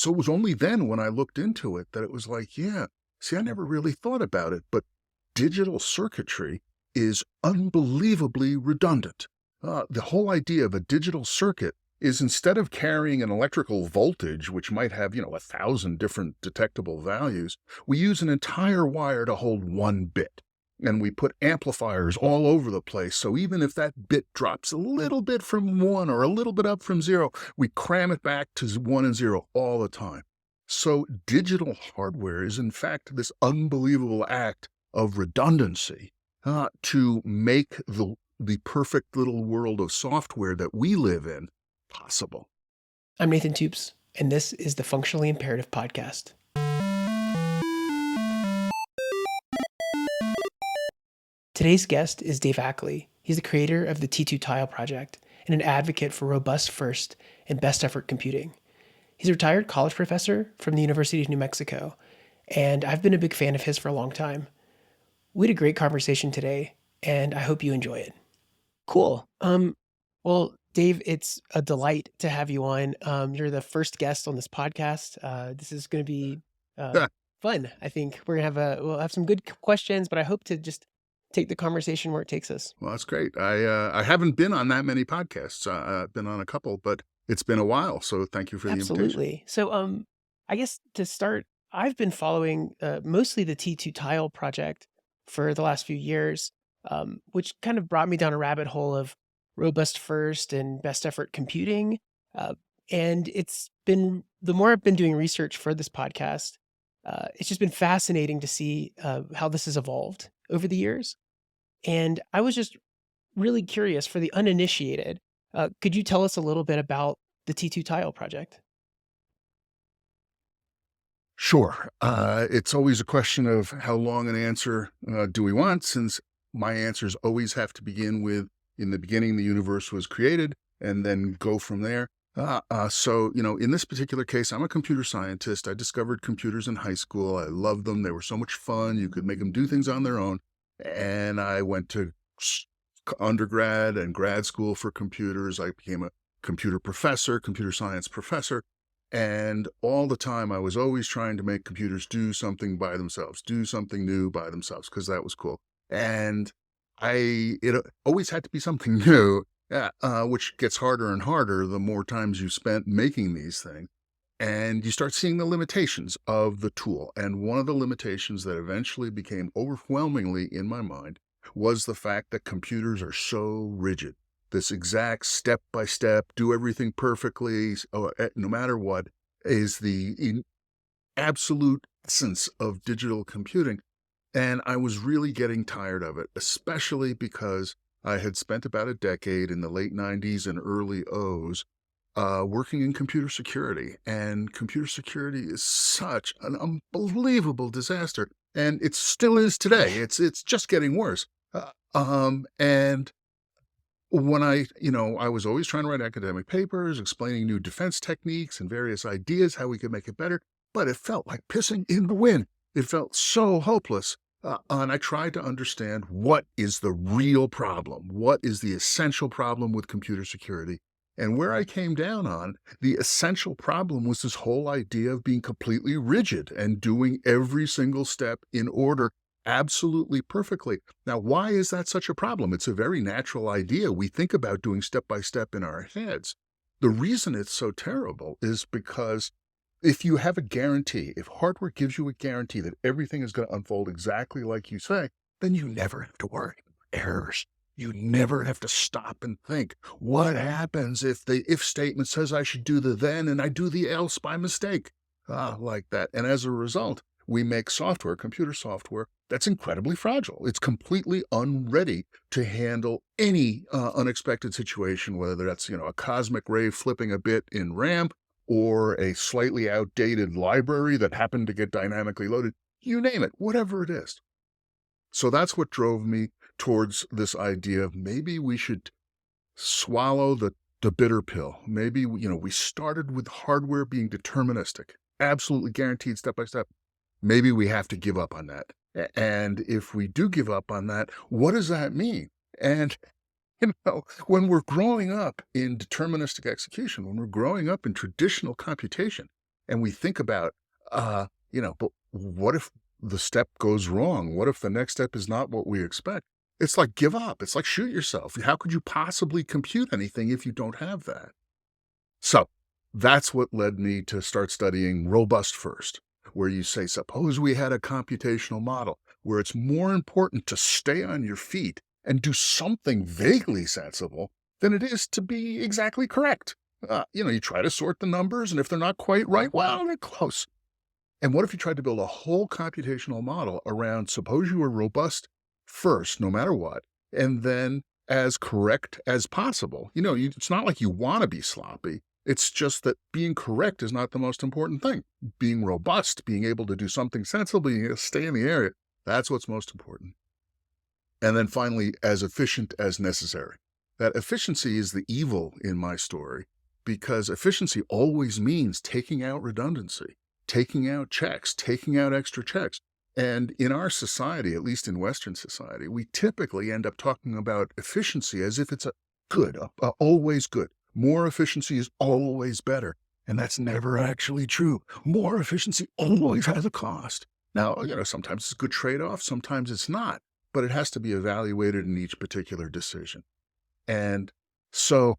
So it was only then when I looked into it that it was like, yeah, see, I never really thought about it, but digital circuitry is unbelievably redundant. The whole idea of a digital circuit is instead of carrying an electrical voltage, which might have, 1,000 different detectable values, we use an entire wire to hold one bit. And we put amplifiers all over the place. So even if that bit drops a little bit from one or a little bit up from zero, we cram it back to one and zero all the time. So digital hardware is in fact this unbelievable act of redundancy to make the perfect little world of software that we live in possible. I'm Nathan Toops, and this is the Functionally Imperative Podcast. Today's guest is Dave Ackley. He's the creator of the T2 Tile project and an advocate for robust first and best effort computing. He's a retired college professor from the University of New Mexico, and I've been a big fan of his for a long time. We had a great conversation today, and I hope you enjoy it. Cool. Well, Dave, it's a delight to have you on. You're the first guest on this podcast. This is going to be fun. I think we'll have some good questions, but I hope to just take the conversation where it takes us. Well, that's great. I haven't been on that many podcasts. I've been on a couple, but it's been a while. So thank you for the invitation. Absolutely. So, I guess to start, I've been following mostly the T2 Tile project for the last few years, which kind of brought me down a rabbit hole of robust first and best effort computing. And it's been, the more I've been doing research for this podcast, it's just been fascinating to see how this has evolved over the years. And I was just really curious for the uninitiated. Could you tell us a little bit about the T2 Tile project? Sure. It's always a question of how long an answer do we want, since my answers always have to begin with, in the beginning, the universe was created, and then go from there. So, in this particular case, I'm a computer scientist. I discovered computers in high school. I loved them. They were so much fun. You could make them do things on their own. And I went to undergrad and grad school for computers. I became a computer professor, computer science professor. And all the time, I was always trying to make computers do something by themselves, do something new by themselves, because that was cool. And it always had to be something new, which gets harder and harder the more times you spent making these things. And you start seeing the limitations of the tool. And one of the limitations that eventually became overwhelmingly in my mind was the fact that computers are so rigid. This exact step-by-step, do everything perfectly, no matter what, is the absolute essence of digital computing. And I was really getting tired of it, especially because I had spent about a decade in the late 90s and early O's working in computer security. And computer security is such an unbelievable disaster. And it still is today. It's just getting worse. And when I was always trying to write academic papers, explaining new defense techniques and various ideas, how we could make it better, but it felt like pissing in the wind. It felt so hopeless. And I tried to understand what is the real problem? What is the essential problem with computer security? And where I came down on, the essential problem was this whole idea of being completely rigid and doing every single step in order absolutely perfectly. Now, why is that such a problem? It's a very natural idea. We think about doing step by step in our heads. The reason it's so terrible is because if you have a guarantee, if hardware gives you a guarantee that everything is going to unfold exactly like you say, then you never have to worry about errors. You never have to stop and think, what happens if the if statement says I should do the then and I do the else by mistake? Like that. And as a result, we make software, computer software, that's incredibly fragile. It's completely unready to handle any unexpected situation, whether that's, a cosmic ray flipping a bit in RAM or a slightly outdated library that happened to get dynamically loaded. You name it, whatever it is. So that's what drove me towards this idea of maybe we should swallow the bitter pill. Maybe, we started with hardware being deterministic, absolutely guaranteed step by step. Maybe we have to give up on that. And if we do give up on that, what does that mean? And, when we're growing up in deterministic execution, when we're growing up in traditional computation, And we think about, but what if the step goes wrong? What if the next step is not what we expect? It's like give up. It's like shoot yourself. How could you possibly compute anything if you don't have that? So that's what led me to start studying robust first, where you say, suppose we had a computational model where it's more important to stay on your feet and do something vaguely sensible than it is to be exactly correct. You try to sort the numbers, and if they're not quite right, well, they're close. And what if you tried to build a whole computational model around suppose you were robust first, no matter what, and then as correct as possible? It's not like you want to be sloppy. It's just that being correct is not the most important thing. Being robust, being able to do something sensible, being able to stay in the area, that's what's most important. And then finally, as efficient as necessary. That efficiency is the evil in my story because efficiency always means taking out redundancy, taking out checks, taking out extra checks. And in our society, at least in Western society, we typically end up talking about efficiency as if it's a good, always good. More efficiency is always better. And that's never actually true. More efficiency always has a cost. Now, sometimes it's a good trade-off, sometimes it's not, but it has to be evaluated in each particular decision. And so,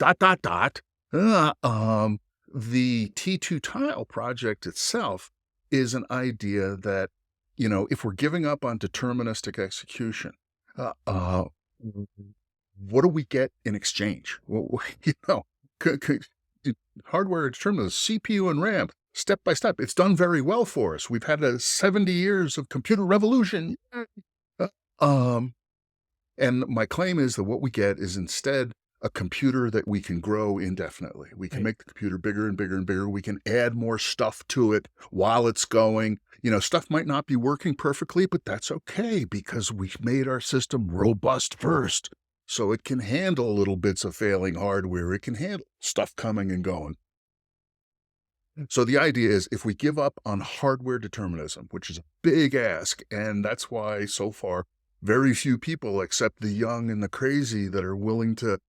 uh, um, the T2 tile project itself is an idea that, if we're giving up on deterministic execution, what do we get in exchange? C- c- hardware determinism, CPU and RAM, step by step. It's done very well for us. We've had 70 years of computer revolution. Uh, Um, and my claim is that what we get is instead a computer that we can grow indefinitely. We can Right. make the computer bigger and bigger and bigger. We can add more stuff to it while it's going. Stuff might not be working perfectly, but that's okay because we made our system robust first. So it can handle little bits of failing hardware. It can handle stuff coming and going. So the idea is if we give up on hardware determinism, which is a big ask, and that's why so far very few people except the young and the crazy that are willing to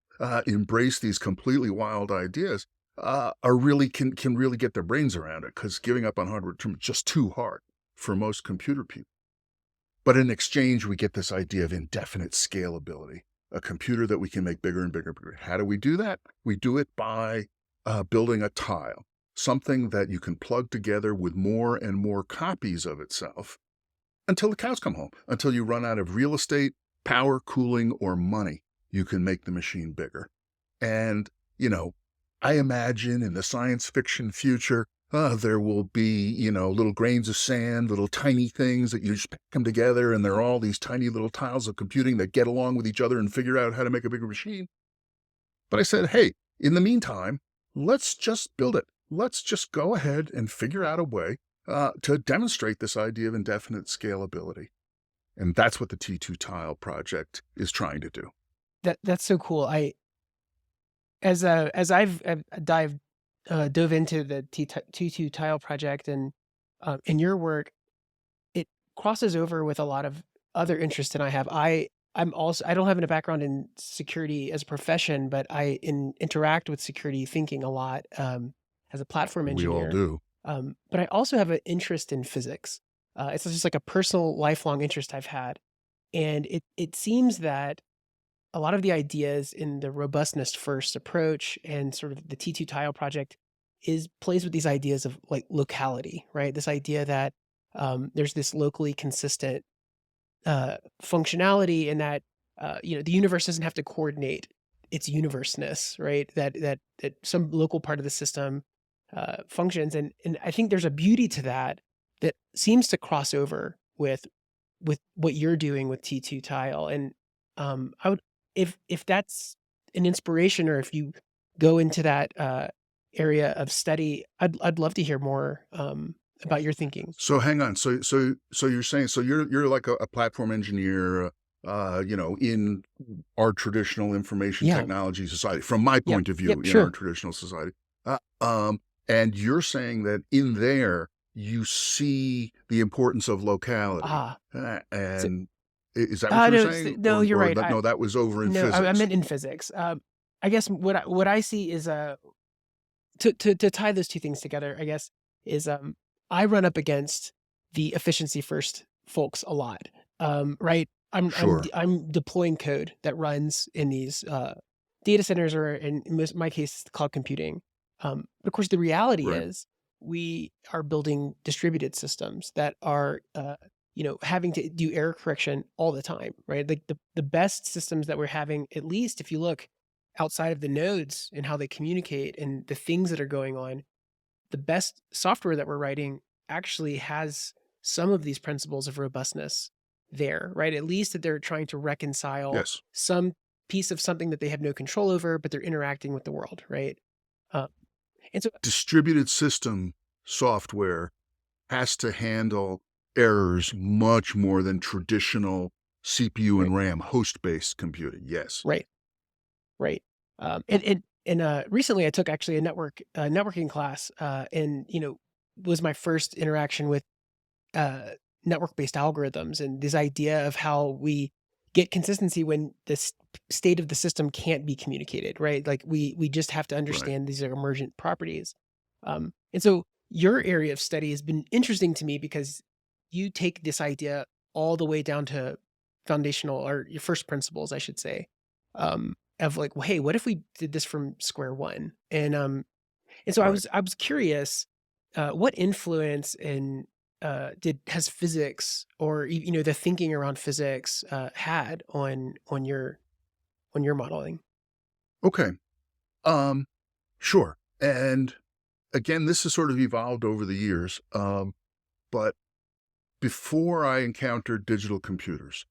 embrace these completely wild ideas are really can really get their brains around it because giving up on hardware determinism is just too hard for most computer people. But in exchange, we get this idea of indefinite scalability, a computer that we can make bigger and bigger and bigger. How do we do that? We do it by building a tile, something that you can plug together with more and more copies of itself until the cows come home, until you run out of real estate, power, cooling, or money. You can make the machine bigger. And, I imagine in the science fiction future, there will be, little grains of sand, little tiny things that you just pack them together, and there are all these tiny little tiles of computing that get along with each other and figure out how to make a bigger machine. But I said, hey, in the meantime, let's just build it. Let's just go ahead and figure out a way to demonstrate this idea of indefinite scalability. And that's what the T2 tile project is trying to do. That's so cool. As I've dove into the T2 tile project and in your work, it crosses over with a lot of other interests than I have. I don't have a background in security as a profession, but interact with security thinking a lot as a platform We all engineer. do. But I also have an interest in physics. It's just like a personal, lifelong interest I've had, and it seems that a lot of the ideas in the robustness first approach and sort of the T2 tile project is plays with these ideas of like locality, right? This idea that there's this locally consistent functionality and that the universe doesn't have to coordinate its universeness, right? That some local part of the system functions, and I think there's a beauty to that that seems to cross over with what you're doing with T2 tile. And I would, if that's an inspiration, or if you go into that area of study, I'd love to hear more about your thinking. So hang on. So you're saying you're like a platform engineer, in our traditional information Yeah. technology society, from my Yep. point of view, Yep. in our Sure. traditional society. Uh, um, and you're saying that in there you see the importance of locality, Ah. So, and is that what you were no, saying, no, you're right. no? That was over in No, I physics. meant in physics. I guess what I see is to tie those two things together, I guess, is I run up against the efficiency first folks a lot. Right? Sure. I'm deploying code that runs in these data centers, or in my case, it's cloud computing. But of course, the reality Right. is we are building distributed systems that are having to do error correction all the time, right? Like the best systems that we're having, at least if you look outside of the nodes and how they communicate and the things that are going on, the best software that we're writing actually has some of these principles of robustness there, right? At least that they're trying to reconcile Yes. some piece of something that they have no control over, but they're interacting with the world, right? Uh, and so, Distributed system software has to handle errors much more than traditional CPU right, and RAM host-based computing. Yes. right, right. Recently I took actually a networking class, and was my first interaction with uh, network-based algorithms and this idea of how we get consistency when state of the system can't be communicated, right? Like we just have to Right. understand these are emergent properties. And so your area of study has been interesting to me because you take this idea all the way down to foundational, or your first principles, I should say, of like, well, hey, what if we did this from square one? And so Right. I was curious, what influence in did has physics, or the thinking around physics had on your modeling? Okay. Um, sure. And again, this has sort of evolved over the years. But before I encountered digital computers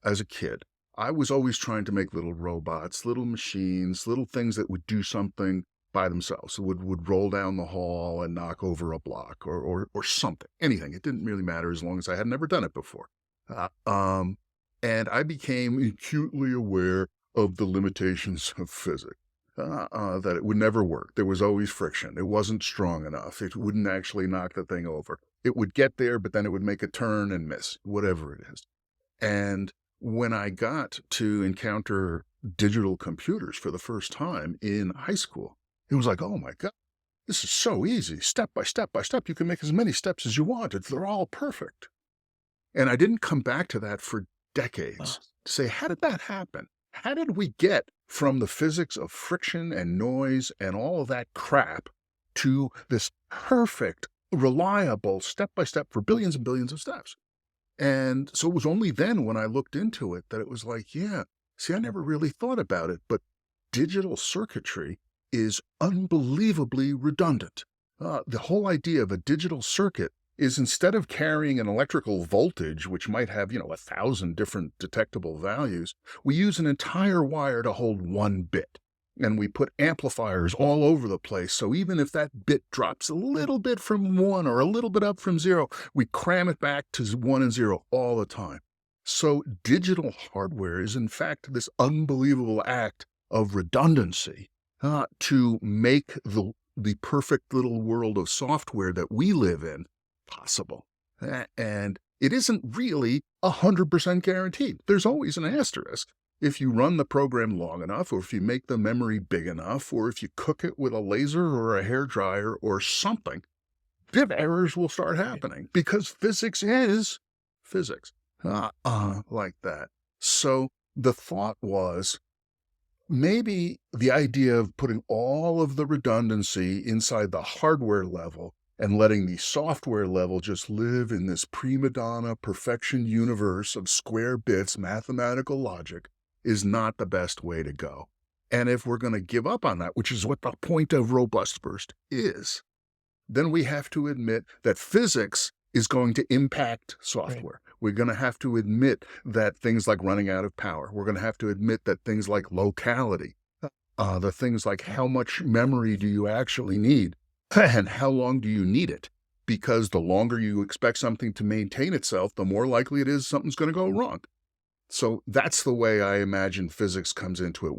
as a kid, I was always trying to make little robots, little machines, little things that would do something by themselves. It would roll down the hall and knock over a block or something, anything. It didn't really matter as long as I had never done it before. Uh, um, and I became acutely aware of the limitations of physics. That it would never work. There was always friction. It wasn't strong enough. It wouldn't actually knock the thing over. It would get there, but then it would make a turn and miss, whatever it is. And when I got to encounter digital computers for the first time in high school, it was like, oh my God, this is so easy. Step by step by step, you can make as many steps as you want. They're all perfect. And I didn't come back to that for Wow. decades to say, how did that happen? How did we get from the physics of friction and noise and all of that crap to this perfect, reliable step by step for billions and billions of steps? And so it was only then when I looked into it that it was like, yeah, see, I never really thought about it, but digital circuitry is unbelievably redundant. The whole idea of a digital circuit is, instead of carrying an electrical voltage, which might have, 1,000 different detectable values, we use an entire wire to hold one bit. And we put amplifiers all over the place. So even if that bit drops a little bit from one or a little bit up from zero, we cram it back to one and zero all the time. So digital hardware is, in fact, this unbelievable act of redundancy to make the perfect little world of software that we live in possible. And it isn't really 100% guaranteed. There's always an asterisk. If you run the program long enough, or if you make the memory big enough, or if you cook it with a laser or a hair dryer or something, bit errors will start Right. happening because physics is physics, like that. So the thought was, maybe the idea of putting all of the redundancy inside the hardware level and letting the software level just live in this prima donna perfection universe of square bits, mathematical logic, is not the best way to go. And if we're going to give up on that, which is what the point of robust first is, then we have to admit that physics is going to impact Right. software. We're going to have to admit that things like running out of power, we're going to have to admit that things like locality, the things like how much memory do you actually need and how long do you need it? Because the longer you expect something to maintain itself, the more likely it is something's going to go wrong. So that's the way I imagine physics comes into it.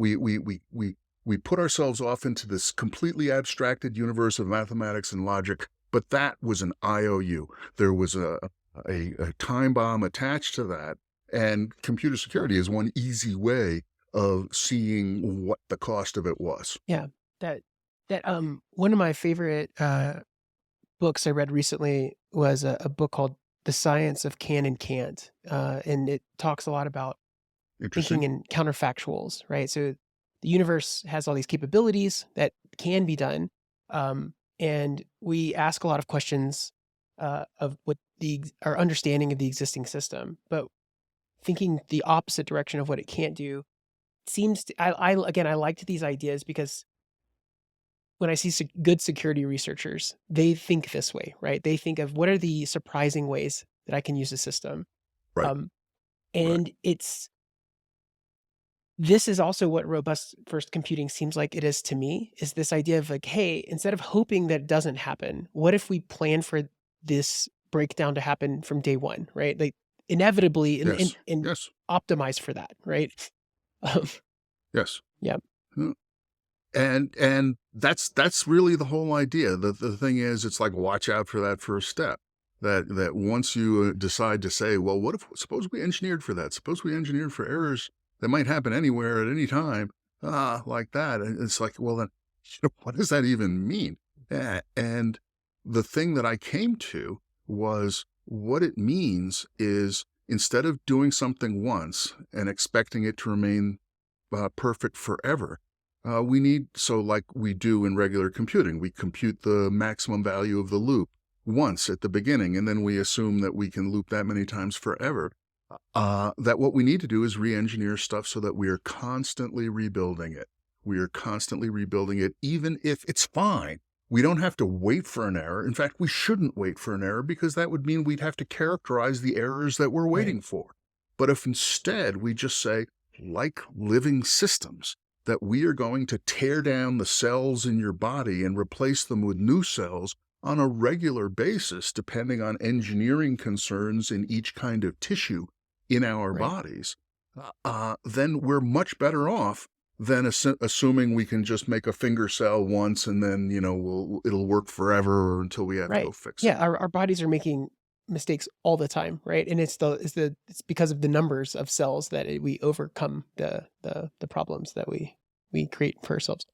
We put ourselves off into this completely abstracted universe of mathematics and logic, but that was an IOU. There was a time bomb attached to that, and computer security is one easy way of seeing what the cost of it was. Yeah. That That one of my favorite books I read recently was a book called The Science of Can and Can't. And it talks a lot about thinking Interesting. in counterfactuals, right? So the universe has all these capabilities that can be done. And we ask a lot of questions of what our understanding of the existing system, but thinking the opposite direction of what it can't do seems to, again, I liked these ideas because when I see good security researchers, they think this way, right? They think of what are the surprising ways that I can use the system. Right. Um, Right. and this is also what robust first computing seems like it is to me, is this idea of like, hey, instead of hoping that it doesn't happen, what if we plan for this breakdown to happen from day one, right? Like inevitably Yes. and Yes. optimize for that, right? Um, Yes. yeah, Hmm. And that's really the whole idea. The thing is, it's like watch out for that first step. That once you decide to say, well, what if suppose we engineered for that? Suppose we engineered for errors that might happen anywhere at any time, like that. And it's like, well, then, what does that even mean? And the thing that I came to was what it means is instead of doing something once and expecting it to remain perfect forever. We need, so like we do in regular computing, we compute the maximum value of the loop once at the beginning, and then we assume that we can loop that many times forever. That what we need to do is re-engineer stuff so that we are constantly rebuilding it. We are constantly rebuilding it, even if it's fine. We don't have to wait for an error. In fact, we shouldn't wait for an error because that would mean we'd have to characterize the errors that we're right, waiting for. But if instead we just say, like living systems, that we are going to tear down the cells in your body and replace them with new cells on a regular basis, depending on engineering concerns in each kind of tissue in our right. bodies, then we're much better off than assuming we can just make a finger cell once and then, it'll work forever or until we have to go Right. fix it. Yeah, our bodies are making mistakes all the time, right? And it's because of the numbers of cells that we overcome the problems that we create for ourselves.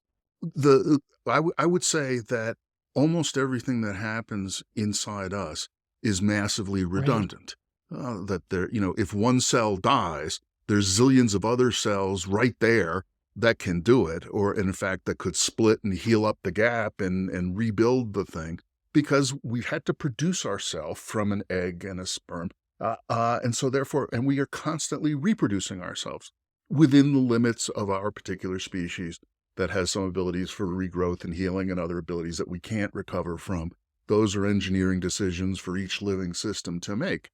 I would say that almost everything that happens inside us is massively Right. redundant. That if one cell dies, there's zillions of other cells right there that can do it, or in fact, that could split and heal up the gap and rebuild the thing, because we've had to produce ourselves from an egg and a sperm. And so therefore, and we are constantly reproducing ourselves within the limits of our particular species that has some abilities for regrowth and healing and other abilities that we can't recover from. Those are engineering decisions for each living system to make.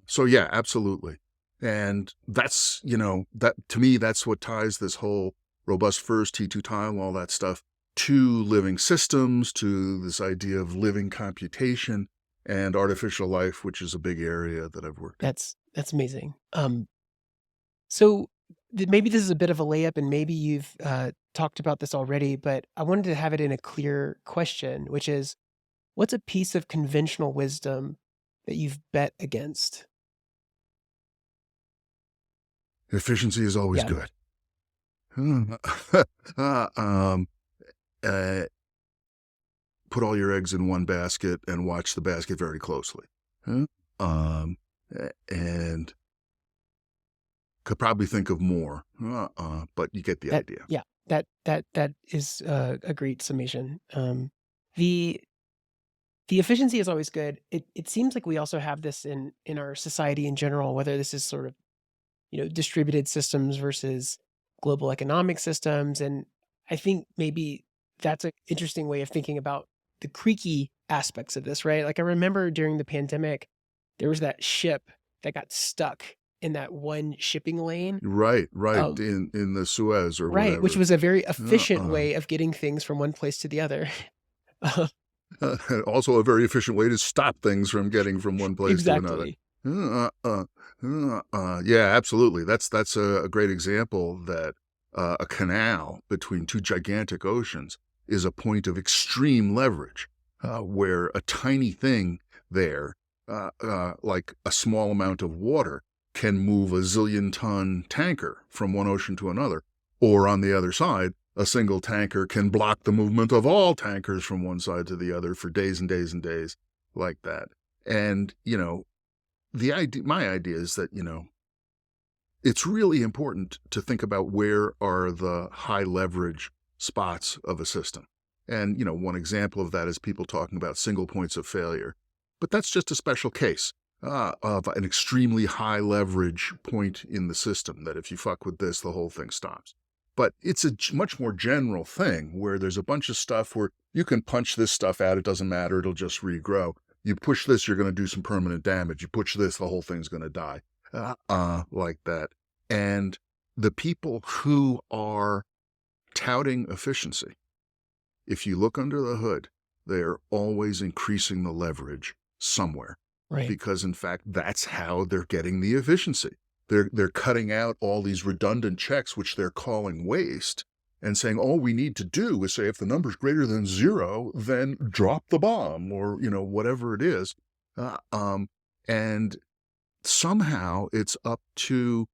So yeah, absolutely. And that's, that to me, that's what ties this whole robust first T2 tile, all that stuff to living systems, to this idea of living computation and artificial life, which is a big area that I've worked in. That's amazing. So maybe this is a bit of a layup, and maybe you've talked about this already, but I wanted to have it in a clear question, which is, what's a piece of conventional wisdom that you've bet against? Efficiency is always Yeah, good. um, uh, put all your eggs in one basket and watch the basket very closely. Huh? And could probably think of more, but you get the that idea. yeah that is a great summation. The the efficiency is always good. It seems like we also have this in our society in general, whether this is sort of distributed systems versus global economic systems. And I think maybe that's an interesting way of thinking about the creaky aspects of this, right? Like I remember during the pandemic, there was that ship that got stuck in that one shipping lane. Right, right, Um, in the Suez or right, which whatever. was a very efficient Uh-uh. way of getting things from one place to the other. Also a very efficient way to stop things from getting from one place to another. Exactly. Uh, uh, yeah, absolutely. That's a great example that a canal between two gigantic oceans is a point of extreme leverage, where a tiny thing there, like a small amount of water, can move a zillion-ton tanker from one ocean to another. Or on the other side, a single tanker can block the movement of all tankers from one side to the other for days and days and days like that. And, my idea is that, it's really important to think about where are the high leverage spots of a system. And, one example of that is people talking about single points of failure. But that's just a special case of an extremely high leverage point in the system that if you fuck with this, the whole thing stops. But it's a much more general thing where there's a bunch of stuff where you can punch this stuff out. It doesn't matter. It'll just regrow. You push this, you're going to do some permanent damage. You push this, the whole thing's going to die. Like that. And the people who are touting efficiency, if you look under the hood, they're always increasing the leverage somewhere. Right. Because in fact, that's how they're getting the efficiency. They're cutting out all these redundant checks, which they're calling waste, and saying, all we need to do is say, if the number's greater than 0, then drop the bomb, or, whatever it is. And somehow it's up to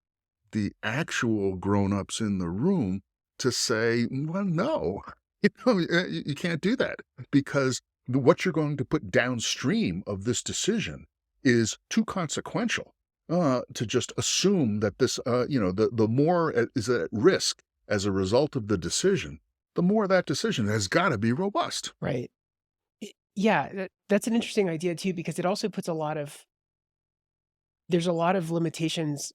the actual grown-ups in the room to say, well, no, you can't do that, because what you're going to put downstream of this decision is too consequential to just assume that this, the more is at risk as a result of the decision, the more that decision has got to be robust. Right. Yeah, that's an interesting idea too, because it also puts there's a lot of limitations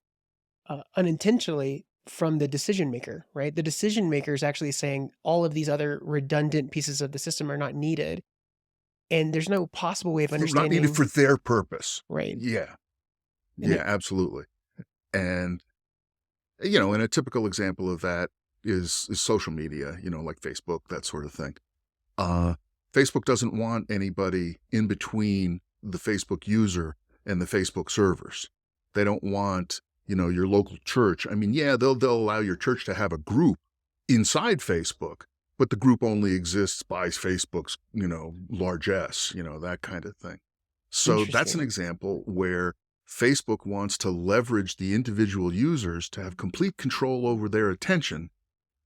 unintentionally from the decision maker, right? The decision maker is actually saying all of these other redundant pieces of the system are not needed. And there's no possible way of It's understanding. not needed for their purpose. Right. Yeah. And Yeah, absolutely. And, and a typical example of that is social media, like Facebook, that sort of thing. Facebook doesn't want anybody in between the Facebook user and the Facebook servers. They don't want, your local church. I mean, yeah, they'll allow your church to have a group inside Facebook, but the group only exists by Facebook's, largesse, that kind of thing. So that's an Interesting. example where Facebook wants to leverage the individual users to have complete control over their attention,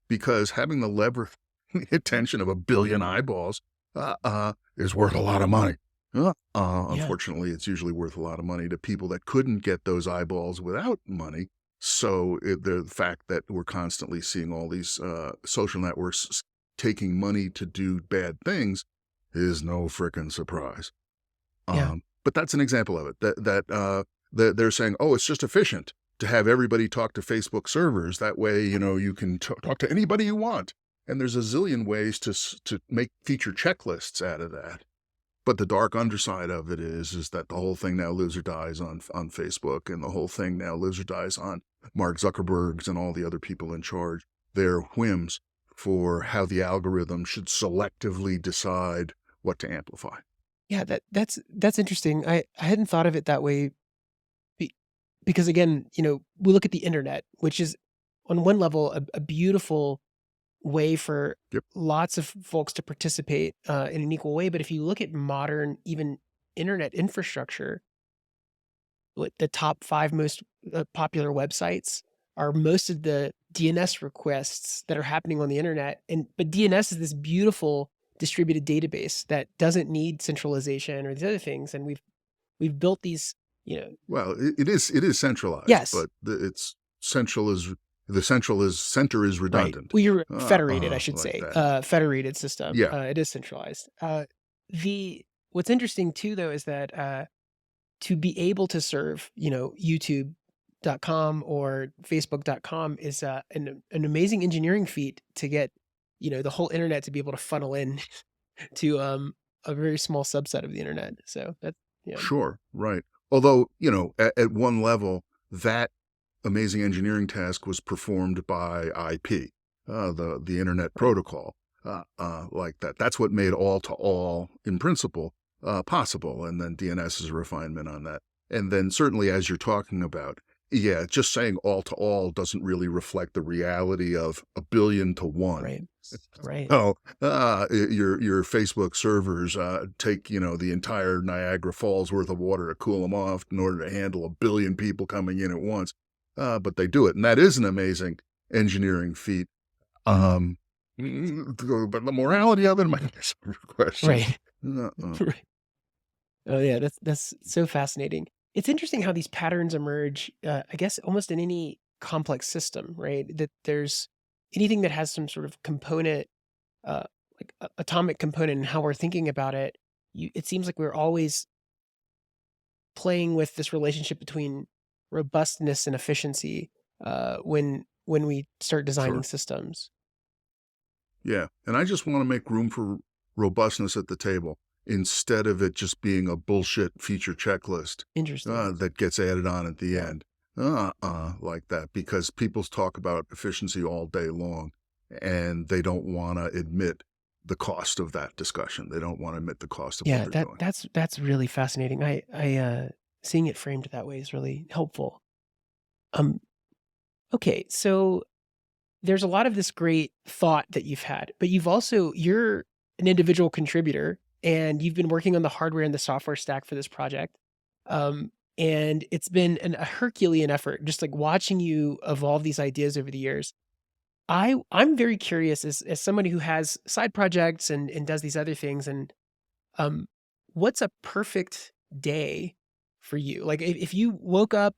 because having the attention of 1 billion eyeballs is worth a lot of money. Yeah. Unfortunately, it's usually worth a lot of money to people that couldn't get those eyeballs without money. So the fact that we're constantly seeing all these social networks taking money to do bad things is no frickin' surprise. Yeah. But that's an example of it. That they're saying, oh, it's just efficient to have everybody talk to Facebook servers. That way, you can talk to anybody you want. And there's a zillion ways to make feature checklists out of that. But the dark underside of it is that the whole thing now lives or dies on Facebook, and the whole thing now lives or dies on Mark Zuckerberg's and all the other people in charge, their whims for how the algorithm should selectively decide what to amplify. Yeah, that's interesting. I hadn't thought of it that way because again, we look at the internet, which is on one level a beautiful way for Yep. lots of folks to participate in an equal way. But if you look at modern, even internet infrastructure, what the top 5 most popular websites are most of the DNS requests that are happening on the internet. But DNS is this beautiful distributed database that doesn't need centralization or these other things. And we've built these, Well, it is centralized, Yes. but it's central is the center is right. redundant. Well, you're federated, I should Like say, that. federated system. Yeah. It is centralized. What's interesting too, though, is that to be able to serve, YouTube.com or Facebook.com is an amazing engineering feat to get, the whole internet to be able to funnel in to a very small subset of the internet. So that's, Sure, right. Although, at one level, that amazing engineering task was performed by IP, the internet Right. protocol, like that. That's what made all-to-all, in principle, possible. And then DNS is a refinement on that. And then certainly, as you're talking about, yeah, just saying all-to-all doesn't really reflect the reality of 1 billion to 1. Right. Right. Oh, your Facebook servers take, the entire Niagara Falls worth of water to cool them off in order to handle 1 billion people coming in at once. But they do it. And that is an amazing engineering feat. But the morality of it might be some question. Right. Right. Oh yeah, that's so fascinating. It's interesting how these patterns emerge, I guess almost in any complex system, right? That there's anything that has some sort of component, uh, like atomic component and how we're thinking about it. It seems like we're always playing with this relationship between robustness and efficiency, when we start designing Sure. systems. Yeah. And I just want to make room for robustness at the table instead of it just being a bullshit feature checklist Interesting. that gets added on at the end. Like that, because people talk about efficiency all day long and they don't want to admit the cost of that discussion. They don't want to admit the cost of what Yeah, they're doing. that's really fascinating. Seeing it framed that way is really helpful. Um, okay, so there's a lot of this great thought that you've had, but you're an individual contributor and you've been working on the hardware and the software stack for this project. Um, and it's been a Herculean effort, just like watching you evolve these ideas over the years. I'm very curious as somebody who has side projects and does these other things and um what's a perfect day for you? Like if you woke up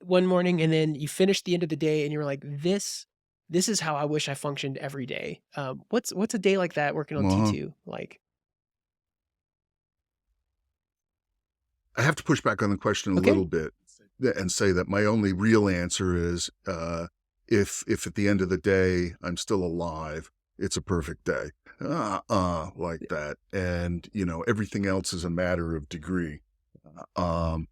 one morning and then you finished the end of the day and you were like, this is how I wish I functioned every day. What's a day like that working on Uh-huh. T2 like? I have to push back on the question a Okay. little bit and say that my only real answer is if at the end of the day I'm still alive, it's a perfect day. Like that. And, everything else is a matter of degree. Um,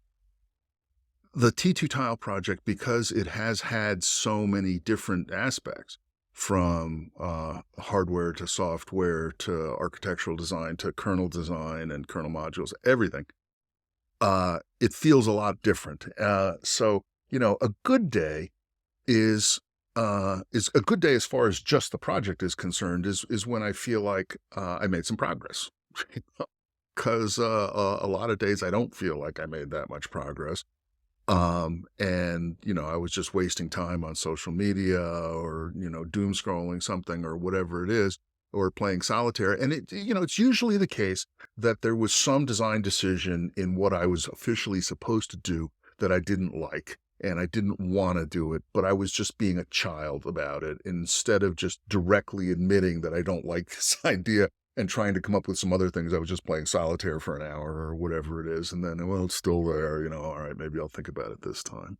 the T2 Tile project, because it has had so many different aspects from hardware to software to architectural design to kernel design and kernel modules, everything it feels a lot different. So, a good day is a good day as far as just the project is concerned is when I feel like I made some progress. Because a lot of days I don't feel like I made that much progress. And I was just wasting time on social media or, doom scrolling something or whatever it is, or playing solitaire. And it's usually the case that there was some design decision in what I was officially supposed to do that I didn't like. And I didn't want to do it, but I was just being a child about it instead of just directly admitting that I don't like this idea and trying to come up with some other things. I was just playing solitaire for an hour or whatever it is. And then, well, it's still there, all right, maybe I'll think about it this time.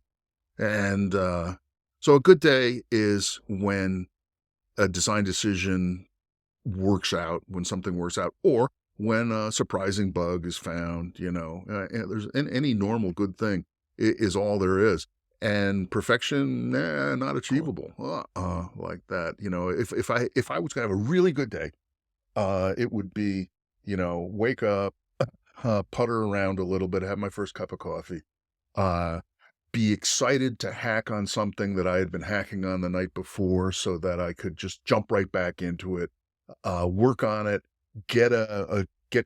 And so a good day is when a design decision works out, when something works out, or when a surprising bug is found, there's any normal good thing is all there is. And perfection, not Cool. achievable. Like that. If I was gonna have a really good day, it would be, wake up, putter around a little bit, have my first cup of coffee, uh, be excited to hack on something that I had been hacking on the night before so that I could just jump right back into it, work on it, get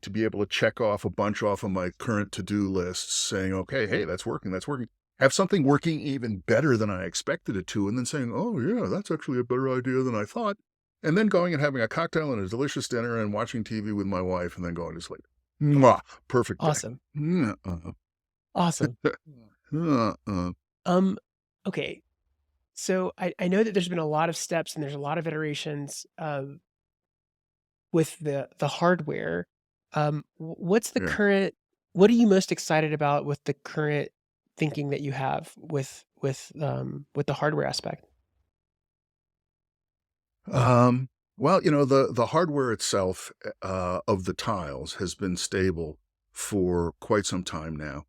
to be able to check off a bunch off of my current to-do lists saying, okay, hey, that's working, that's working. Have something working even better than I expected it to, and then saying, oh yeah, that's actually a better idea than I thought. And then going and having a cocktail and a delicious dinner and watching TV with my wife and then going to sleep. Mwah, perfect day. Awesome. Uh-uh. Awesome. Uh-uh. Um, okay. So I know that there's been a lot of steps and there's a lot of iterations with the hardware. What's the Yeah. what are you most excited about with the current thinking that you have with the hardware aspect? Well, the hardware itself of the tiles has been stable for quite some time now.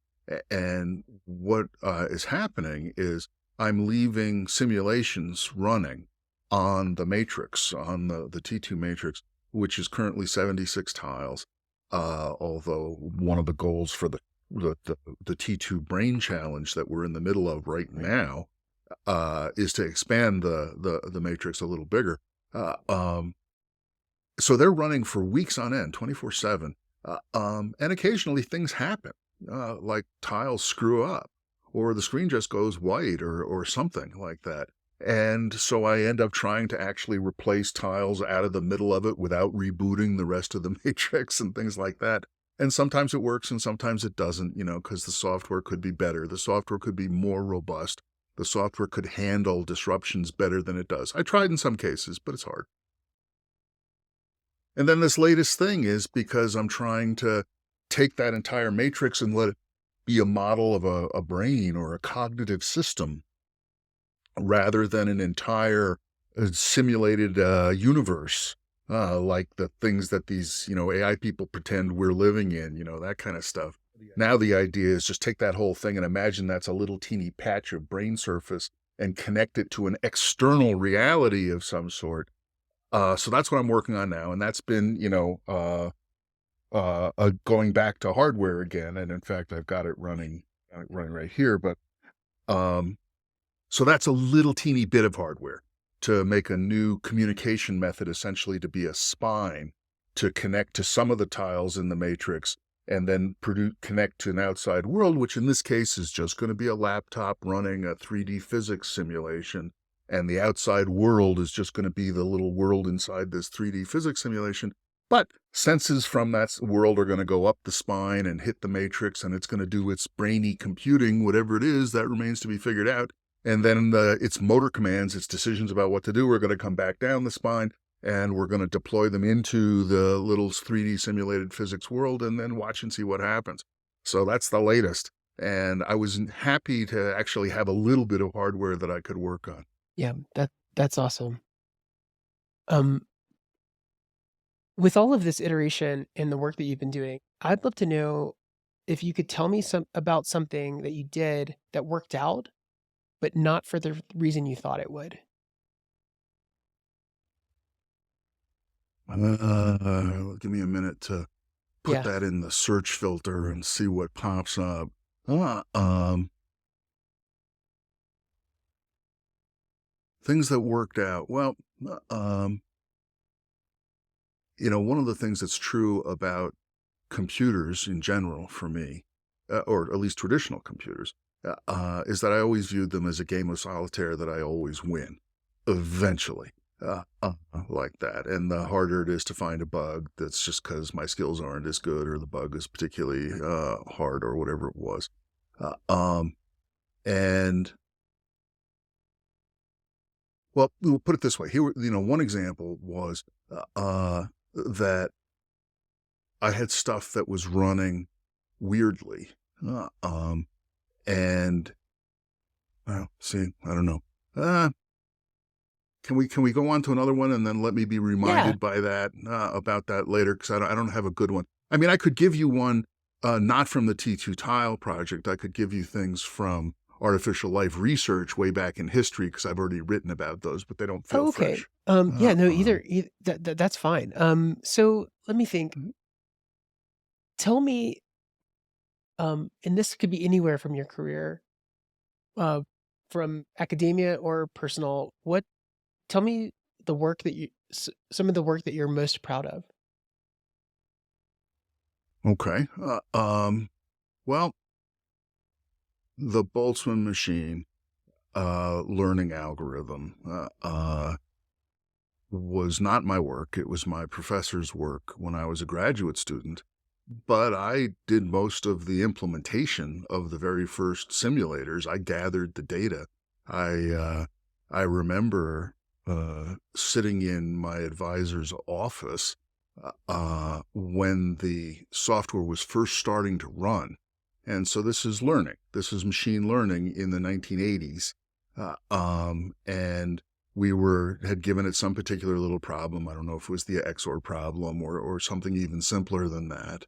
And what is happening is I'm leaving simulations running on the matrix, on the T2 matrix, which is currently 76 tiles. Although one of the goals for the T2 brain challenge that we're in the middle of right Right. now is to expand the matrix a little bigger. Uh, um, so they're running for weeks on end, 24/7. And occasionally things happen, like tiles screw up or the screen just goes white or something like that. And so I end up trying to actually replace tiles out of the middle of it without rebooting the rest of the matrix and things like that. And sometimes it works and sometimes it doesn't, because the software could be better. The software could be more robust. The software could handle disruptions better than it does. I tried in some cases, but it's hard. And then this latest thing is because I'm trying to take that entire matrix and let it be a model of a brain or a cognitive system rather than an entire simulated universe, like the things that these, AI people pretend we're living in, that kind of stuff. Now the idea is just take that whole thing and imagine that's a little teeny patch of brain surface and connect it to an external reality of some sort. So that's what I'm working on now, and that's been, going back to hardware again. And in fact, I've got it running right here. But um, so that's a little teeny bit of hardware to make a new communication method, essentially to be a spine to connect to some of the tiles in the matrix and then connect to an outside world, which in this case is just going to be a laptop running a 3D physics simulation. And the outside world is just going to be the little world inside this 3D physics simulation. But senses from that world are going to go up the spine and hit the matrix, and it's going to do its brainy computing, whatever it is, that remains to be figured out. And then its motor commands, its decisions about what to do, are going to come back down the spine, and we're going to deploy them into the little 3D simulated physics world and then watch and see what happens. So that's the latest. And I was happy to actually have a little bit of hardware that I could work on. Yeah, that's awesome. With all of this iteration and the work that you've been doing, I'd love to know if you could tell me about something that you did that worked out, but not for the reason you thought it would. Give me a minute to put Yeah. that in the search filter and see what pops up. Uh, um, Things that worked out. Well, one of the things that's true about computers in general for me, or at least traditional computers, is that I always viewed them as a game of solitaire that I always win, eventually, like that. And the harder it is to find a bug, that's just because my skills aren't as good, or the bug is particularly hard, or whatever it was. Uh, um, and well, we'll put it this way. Here, one example was that I had stuff that was running weirdly. And well, see, I don't know. Can we go on to another one and then let me be Yeah. reminded by that about that later? Because I don't have a good one. I mean, I could give you one not from the T2 Tile project. I could give you things from artificial life research way back in history because I've already written about those, but they don't feel Oh, okay. fresh. Yeah, Uh, no, um, that's fine. So let me think. mhm. Tell me, and this could be anywhere from your career, uh, from academia or personal. Tell me the work that some of the work that you're most proud of. Okay. Well, the Boltzmann machine learning algorithm was not my work. It was my professor's work when I was a graduate student. But I did most of the implementation of the very first simulators. I gathered the data. I I remember sitting in my advisor's office when the software was first starting to run. And so this is learning. This is machine learning in the 1980s. And we had given it some particular little problem. I don't know if it was the XOR problem or something even simpler than that.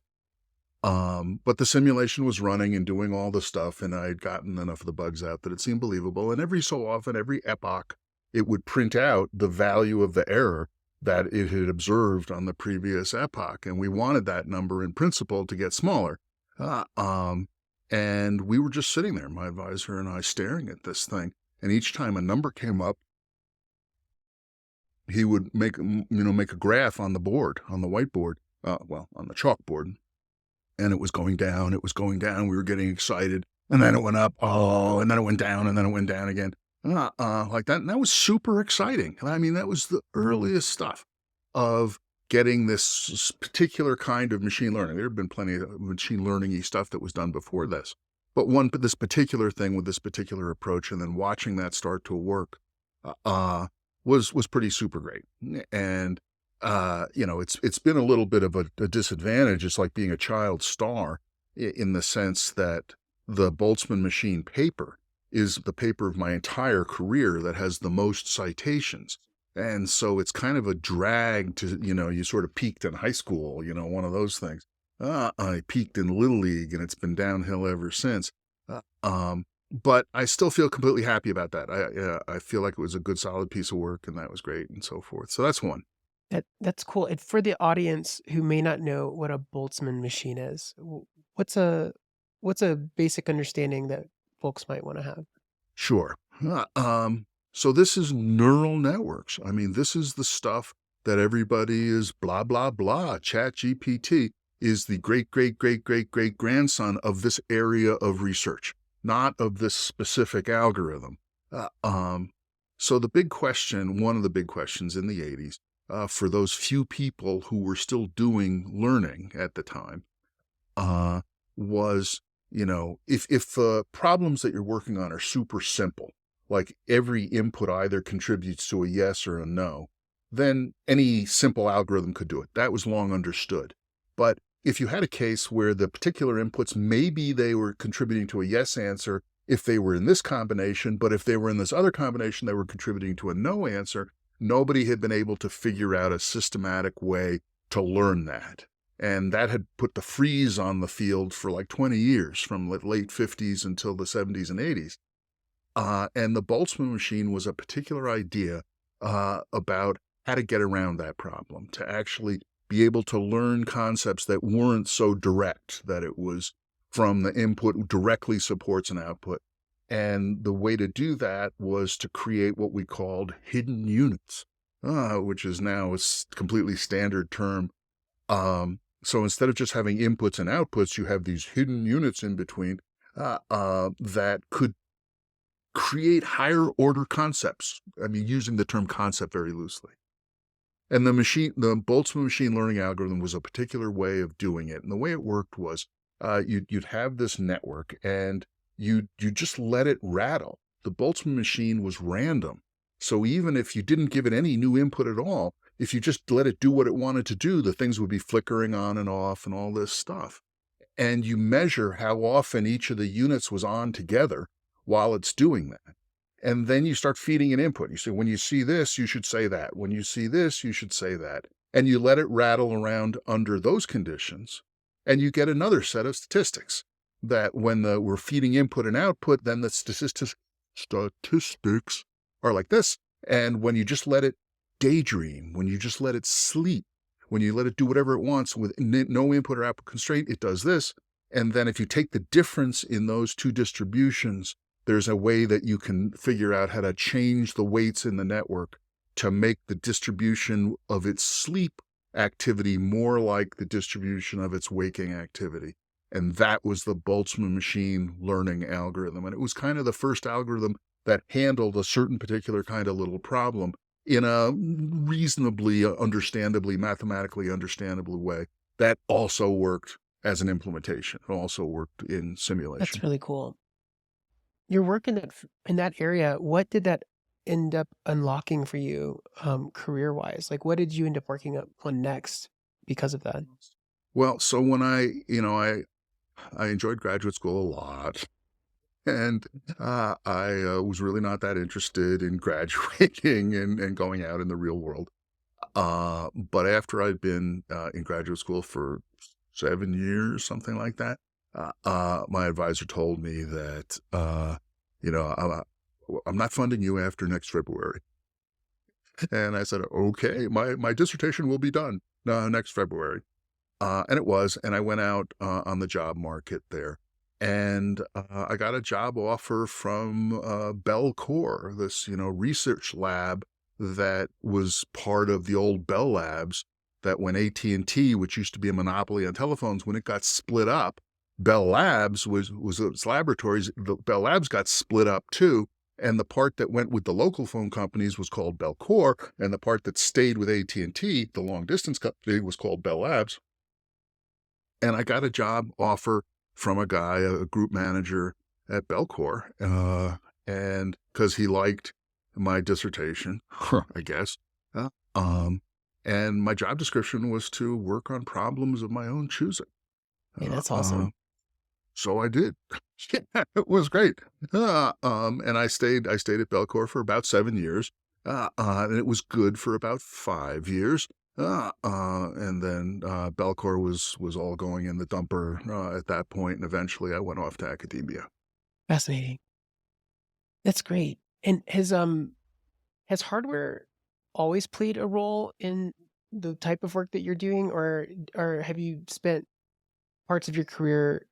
But the simulation was running and doing all the stuff, and I had gotten enough of the bugs out that it seemed believable. And every so often, every epoch, it would print out the value of the error that it had observed on the previous epoch. And we wanted that number in principle to get smaller. Uh, um, and we were just sitting there, my advisor and I, staring at this thing. And each time a number came up, he would make a graph on the board, on the whiteboard, on the chalkboard, and it was going down. It was going down. We were getting excited. And then it went up. Oh, and then it went down, and then it went down again. like that. And that was super exciting. I mean, that was the earliest stuff of getting this particular kind of machine learning. There had been plenty of machine learning-y stuff that was done before this, but this particular thing with this particular approach, and then watching that start to work, was pretty super great. And it's been a little bit of a disadvantage. It's like being a child star in the sense that the Boltzmann machine paper is the paper of my entire career that has the most citations. And so it's kind of a drag to, you sort of peaked in high school, one of those things. I peaked in Little League and it's been downhill ever since. But I still feel completely happy about that. I feel like it was a good, solid piece of work and that was great and so forth. So that's one. That's cool. And for the audience who may not know what a Boltzmann machine is, what's a basic understanding that folks might want to have? Sure. So this is neural networks. I mean, this is the stuff that everybody is blah, blah, blah. ChatGPT is the great, great, great, great, great grandson of this area of research, not of this specific algorithm. So the big question, one of the big questions in the 80s, for those few people who were still doing learning at the time, was, if the problems that you're working on are super simple, like every input either contributes to a yes or a no, then any simple algorithm could do it. That was long understood. But if you had a case where the particular inputs, maybe they were contributing to a yes answer if they were in this combination, but if they were in this other combination, they were contributing to a no answer, nobody had been able to figure out a systematic way to learn that. And that had put the freeze on the field for like 20 years, from the late 50s until the 70s and 80s. And the Boltzmann machine was a particular idea about how to get around that problem, to actually be able to learn concepts that weren't so direct, that it was from the input directly supports an output. And the way to do that was to create what we called hidden units, which is now a completely standard term. So instead of just having inputs and outputs, you have these hidden units in between that could create higher order concepts. I mean, using the term concept very loosely. And the Boltzmann machine learning algorithm was a particular way of doing it. And the way it worked was you'd have this network and you just let it rattle. The Boltzmann machine was random. So even if you didn't give it any new input at all, if you just let it do what it wanted to do, the things would be flickering on and off and all this stuff. And you measure how often each of the units was on together while it's doing that. And then you start feeding an input. You say, when you see this, you should say that. When you see this, you should say that. And you let it rattle around under those conditions, and you get another set of statistics that when we're feeding input and output, then the statistics are like this. And when you just let it daydream, when you just let it sleep, when you let it do whatever it wants with no input or output constraint, it does this. And then if you take the difference in those two distributions, there's a way that you can figure out how to change the weights in the network to make the distribution of its sleep activity more like the distribution of its waking activity. And that was the Boltzmann machine learning algorithm. And it was kind of the first algorithm that handled a certain particular kind of little problem in a reasonably understandably, mathematically understandable way that also worked as an implementation. It also worked in simulation. That's really cool. Your work in that area, what did that end up unlocking for you, career-wise? Like, what did you end up working on next because of that? Well, so when I enjoyed graduate school a lot. And I was really not that interested in graduating and going out in the real world. But after I'd been in graduate school for 7 years, something like that, my advisor told me that, I'm not funding you after next February. And I said, okay, my dissertation will be done next February. And it was, and I went out on the job market there. And I got a job offer from Bell Core, this, research lab that was part of the old Bell Labs, that when AT&T, which used to be a monopoly on telephones, when it got split up, Bell Labs was its laboratories. The Bell Labs got split up too, And the part that went with the local phone companies was called Belcore, and the part that stayed with AT&T, the long distance company, was called Bell Labs. And I got a job offer from a guy, a group manager at Belcore, and because he liked my dissertation, I guess. Uh, um, and my job description was to work on problems of my own choosing. Hey, Uh, that's uh, awesome. so I did. Yeah, it was great. And I stayed at Belcore for about 7 years. And it was good for about 5 years. And then Belcore was all going in the dumper at that point, and eventually I went off to academia. Fascinating. That's great. And has hardware always played a role in the type of work that you're doing, or have you spent parts of your career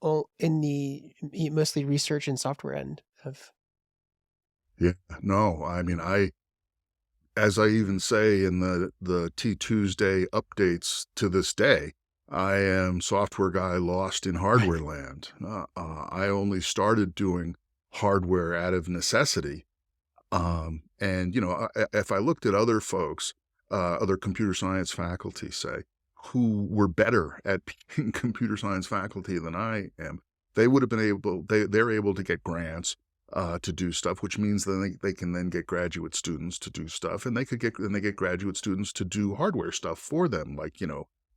all in the mostly research and software end of? Yeah, no, I mean, as I even say in the T Tuesday updates to this day, I am software guy lost in Right. hardware land. I only started doing hardware out of necessity. And if I looked at other folks, other computer science faculty, say, who were better at being computer science faculty than I am, they would have been able. They're able to get grants to do stuff, which means that they can then get graduate students to do stuff, and they get graduate students to do hardware stuff for them, like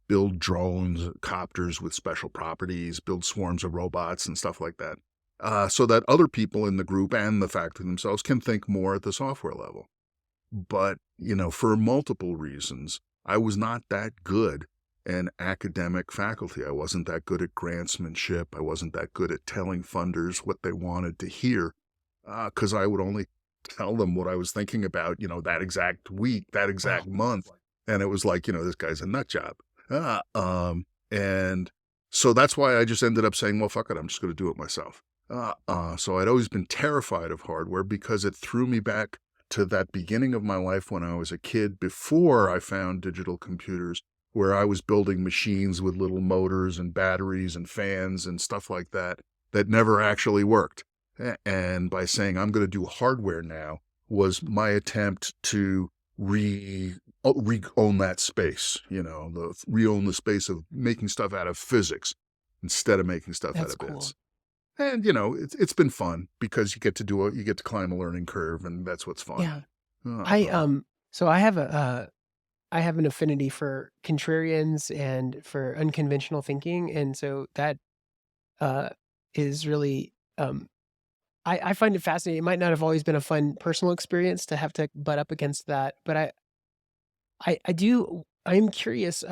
build drones, copters with special properties, build swarms of robots and stuff like that, so that other people in the group and the faculty themselves can think more at the software level. But, for multiple reasons, I was not that good in academic faculty. I wasn't that good at grantsmanship. I wasn't that good at telling funders what they wanted to hear, because I would only tell them what I was thinking about, that exact week, that exact Wow. month. And it was like, this guy's a nut job. And so that's why I just ended up saying, well, fuck it, I'm just going to do it myself. So I'd always been terrified of hardware because it threw me back to that beginning of my life when I was a kid before I found digital computers, where I was building machines with little motors and batteries and fans and stuff like that that never actually worked. And by saying I'm going to do hardware now was my attempt to re-own that space, re-own the space of making stuff out of physics instead of making stuff out That's of bits. cool. And it's been fun because you get to climb a learning curve, and that's what's fun. Yeah. Uh, I uh, so I have an affinity for contrarians and for unconventional thinking, and so that uh is really I find it fascinating. It might not have always been a fun personal experience to have to butt up against that, but I'm curious,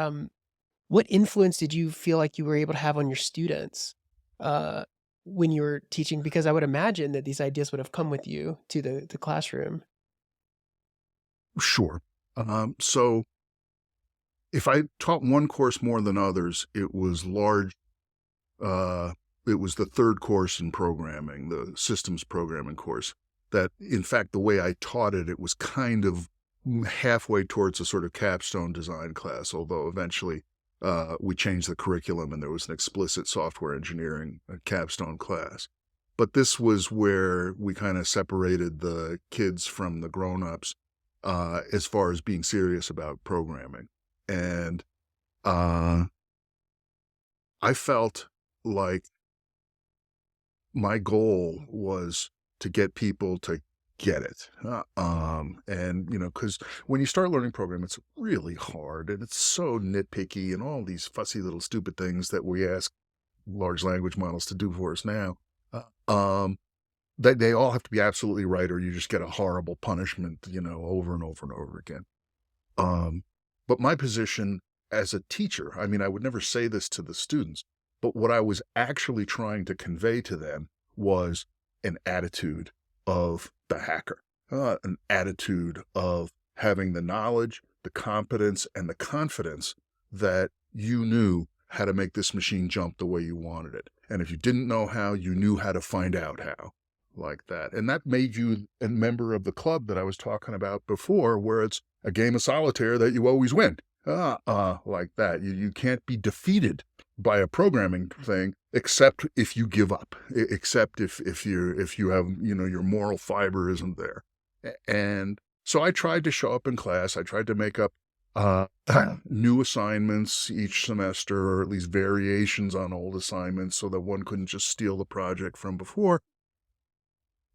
what influence did you feel like you were able to have on your students, uh, when you were teaching? Because I would imagine that these ideas would have come with you to the classroom. sure. So if I taught one course more than others, uh, it was the third course in programming, the systems programming course. That, in fact, the way I taught it, it was kind of halfway towards a sort of capstone design class, although eventually we changed the curriculum and there was an explicit software engineering capstone class. But this was where we kind of separated the kids from the grown-ups as far as being serious about programming. And uh, I felt like my goal was to get people to get it. And, because when you start learning programming, it's really hard and it's so nitpicky and all these fussy little stupid things that we ask large language models to do for us now. Um, they all have to be absolutely right, or you just get a horrible punishment, over and over and over again. Um, but my position as a teacher, I mean, I would never say this to the students, but what I was actually trying to convey to them was an attitude of the hacker, an attitude of having the knowledge, the competence, and the confidence that you knew how to make this machine jump the way you wanted it. And if you didn't know how, you knew how to find out how, like that. And that made you a member of the club that I was talking about before, where it's a game of solitaire that you always win. Like that. You can't be defeated by a programming thing except if you give up, except if you have, your moral fiber isn't there. And so I tried to show up in class. I tried to make up uh, new assignments each semester, or at least variations on old assignments, so that one couldn't just steal the project from before.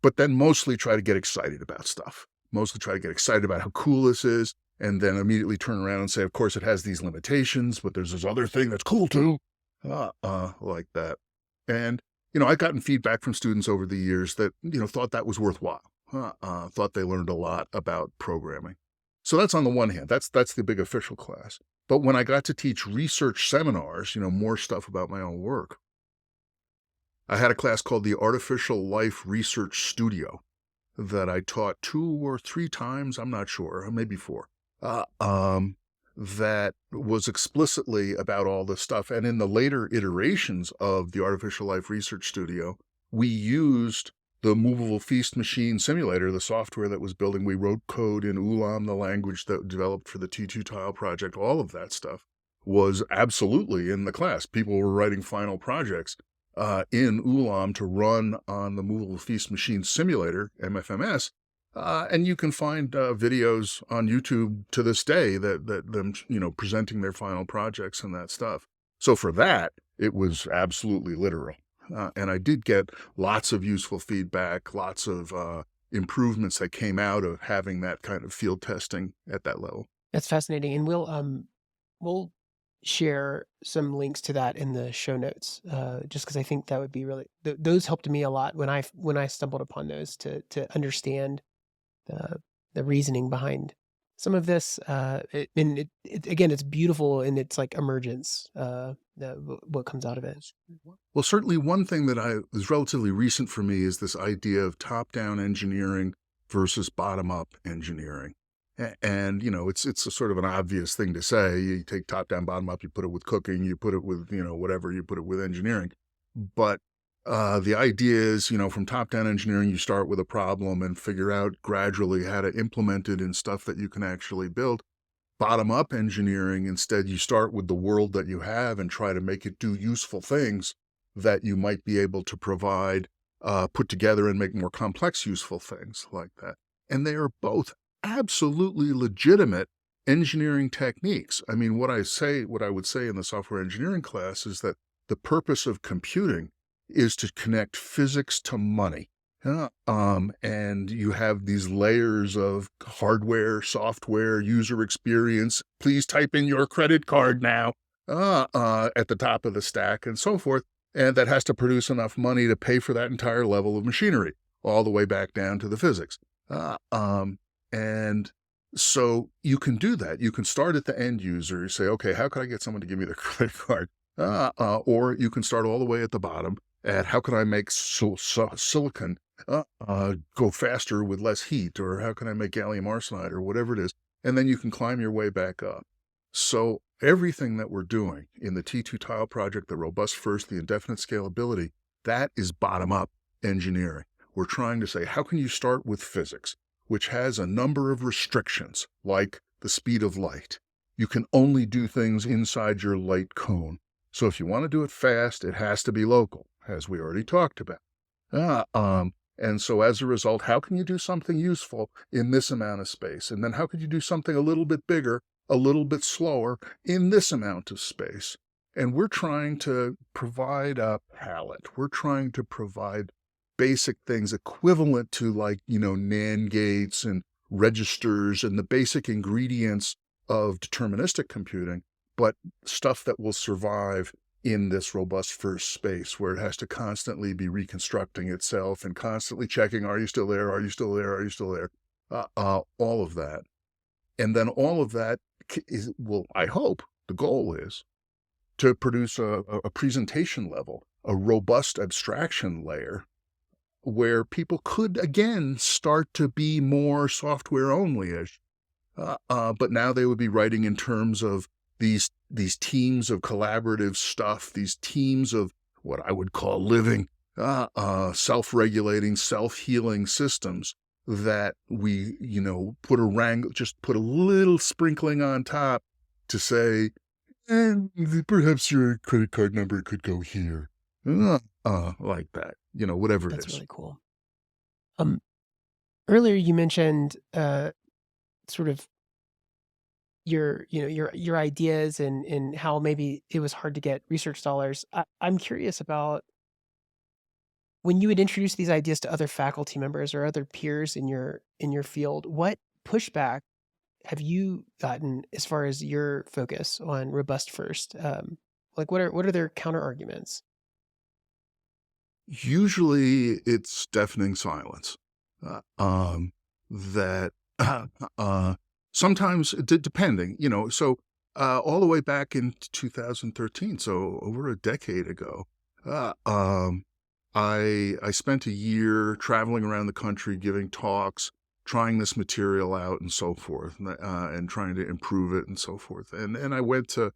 But then mostly try to get excited about stuff. Mostly try to get excited about how cool this is, and then immediately turn around and say, of course, it has these limitations, but there's this other thing that's cool too. Like that. And, I've gotten feedback from students over the years that, thought that was worthwhile, thought they learned a lot about programming. So that's on the one hand, that's the big official class. But when I got to teach research seminars, more stuff about my own work, I had a class called the Artificial Life Research Studio that I taught 2 or 3 times, I'm not sure, maybe 4. Uh, um, that was explicitly about all this stuff. And in the later iterations of the Artificial Life Research Studio, we used the movable feast machine simulator, the software that was building. We wrote code in Ulam, the language that developed for the T2 tile project. All of that stuff was absolutely in the class. People were writing final projects in Ulam to run on the movable feast machine simulator, MFMS. And you can find videos on YouTube to this day that them, presenting their final projects and that stuff. So for that, it was absolutely literal. And I did get lots of useful feedback, lots of improvements that came out of having that kind of field testing at that level. That's fascinating, and we'll share some links to that in the show notes, just because I think that would be really those helped me a lot when I stumbled upon those to understand the reasoning behind some of this. And again, it's beautiful in its like emergence, what comes out of it. Well, certainly one thing that was relatively recent for me is this idea of top-down engineering versus bottom-up engineering. And, it's a sort of an obvious thing to say. You take top-down, bottom-up, you put it with cooking, you put it with, whatever, you put it with engineering. But the idea is, from top-down engineering, you start with a problem and figure out gradually how to implement it in stuff that you can actually build. Bottom-up engineering, instead, you start with the world that you have and try to make it do useful things that you might be able to provide, put together and make more complex, useful things like that. And they are both absolutely legitimate engineering techniques. I mean, what I would say in the software engineering class is that the purpose of computing is to connect physics to money. And you have these layers of hardware, software, user experience. Please type in your credit card now, at the top of the stack and so forth. And that has to produce enough money to pay for that entire level of machinery, all the way back down to the physics. And so you can do that. You can start at the end user. You say, okay, how can I get someone to give me their credit card? Or you can start all the way at the bottom at how can I make silicon go faster with less heat, or how can I make gallium arsenide, or whatever it is. And then you can climb your way back up. So everything that we're doing in the T2 tile project, the robust first, the indefinite scalability, that is bottom-up engineering. We're trying to say, how can you start with physics, which has a number of restrictions, like the speed of light. You can only do things inside your light cone. So if you want to do it fast, it has to be local, as we already talked about. And so as a result, how can you do something useful in this amount of space? And then how could you do something a little bit bigger, a little bit slower in this amount of space? And we're trying to provide a palette. We're trying to provide basic things equivalent to NAND gates and registers and the basic ingredients of deterministic computing, but stuff that will survive in this robust first space where it has to constantly be reconstructing itself and constantly checking, are you still there? Are you still there? Are you still there? All of that. And then all of that I hope the goal is to produce a presentation level, a robust abstraction layer where people could, again, start to be more software only-ish. But now they would be writing in terms of these teams of collaborative stuff, these teams of what I would call living, self-regulating, self-healing systems that we, just put a little sprinkling on top to say, and perhaps your credit card number could go here. like that, whatever it That's is. really cool. Um, Earlier you mentioned sort of your ideas and how maybe it was hard to get research dollars. I'm curious about when you would introduce these ideas to other faculty members or other peers in your field, what pushback have you gotten as far as your focus on robust first? Like what are their counter arguments? Usually it's deafening silence. That uh, sometimes, depending, so all the way back in 2013, so over a decade ago, uh, um, I spent a year traveling around the country giving talks, trying this material out and so forth, and trying to improve it and so forth. And I went to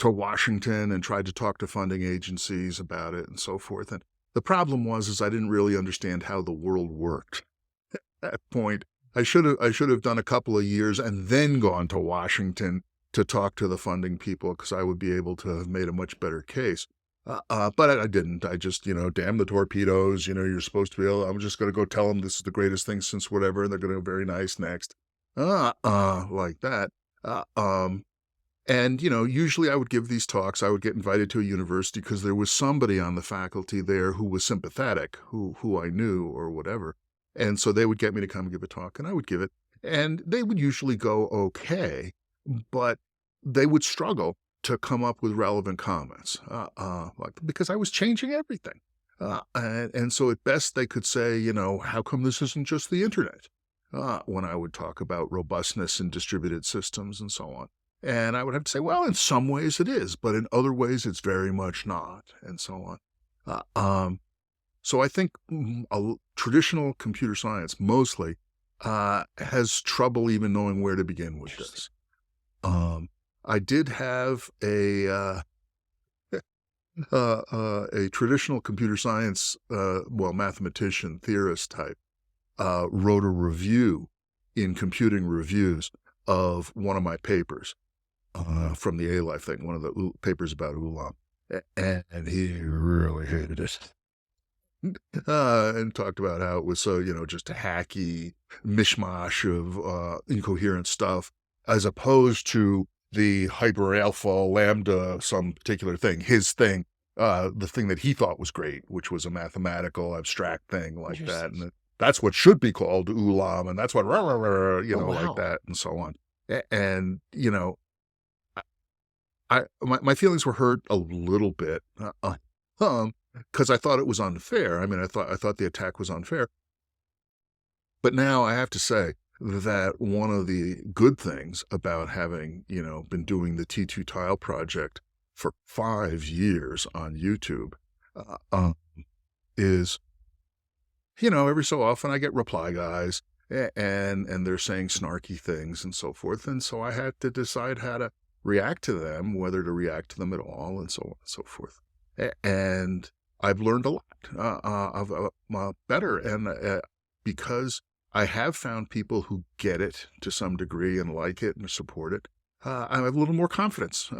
Washington and tried to talk to funding agencies about it and so forth. And the problem was is I didn't really understand how the world worked at that point. I should have done a couple of years and then gone to Washington to talk to the funding people because I would be able to have made a much better case. But I didn't. I just, damn the torpedoes. You're supposed to be able. I'm just going to go tell them this is the greatest thing since whatever, and they're going to go very nice next. Like that. Uh, um, and, usually I would give these talks. I would get invited to a university because there was somebody on the faculty there who was sympathetic, who I knew or whatever. And so they would get me to come give a talk, and I would give it. And they would usually go okay, but they would struggle to come up with relevant comments, like because I was changing everything. And so at best they could say, how come this isn't just the internet? When I would talk about robustness in distributed systems and so on. And I would have to say, well, in some ways it is, but in other ways it's very much not, and so on. So I think traditional computer science mostly has trouble even knowing where to begin with Interesting. this. Um, I did have a traditional computer science, mathematician, theorist type, wrote a review in Computing Reviews of one of my papers from the A-Life thing, one of the papers about Ulam. And he really hated it. And talked about how it was so, just a hacky mishmash of incoherent stuff, as opposed to the hyper alpha lambda, some particular thing, his thing, the thing that he thought was great, which was a mathematical abstract thing like that. Interesting. And that's what should be called Ulam, and that's what, Oh like wow. that, and so on. And, my feelings were hurt a little bit. Because I thought it was unfair. I mean, I thought the attack was unfair. But now I have to say that one of the good things about having, been doing the T2 Tile project for 5 years on YouTube, is, every so often I get reply guys and they're saying snarky things and so forth. And so I had to decide how to react to them, whether to react to them at all, and so on and so forth. And I've learned a lot better. And because I have found people who get it to some degree and like it and support it, I have a little more confidence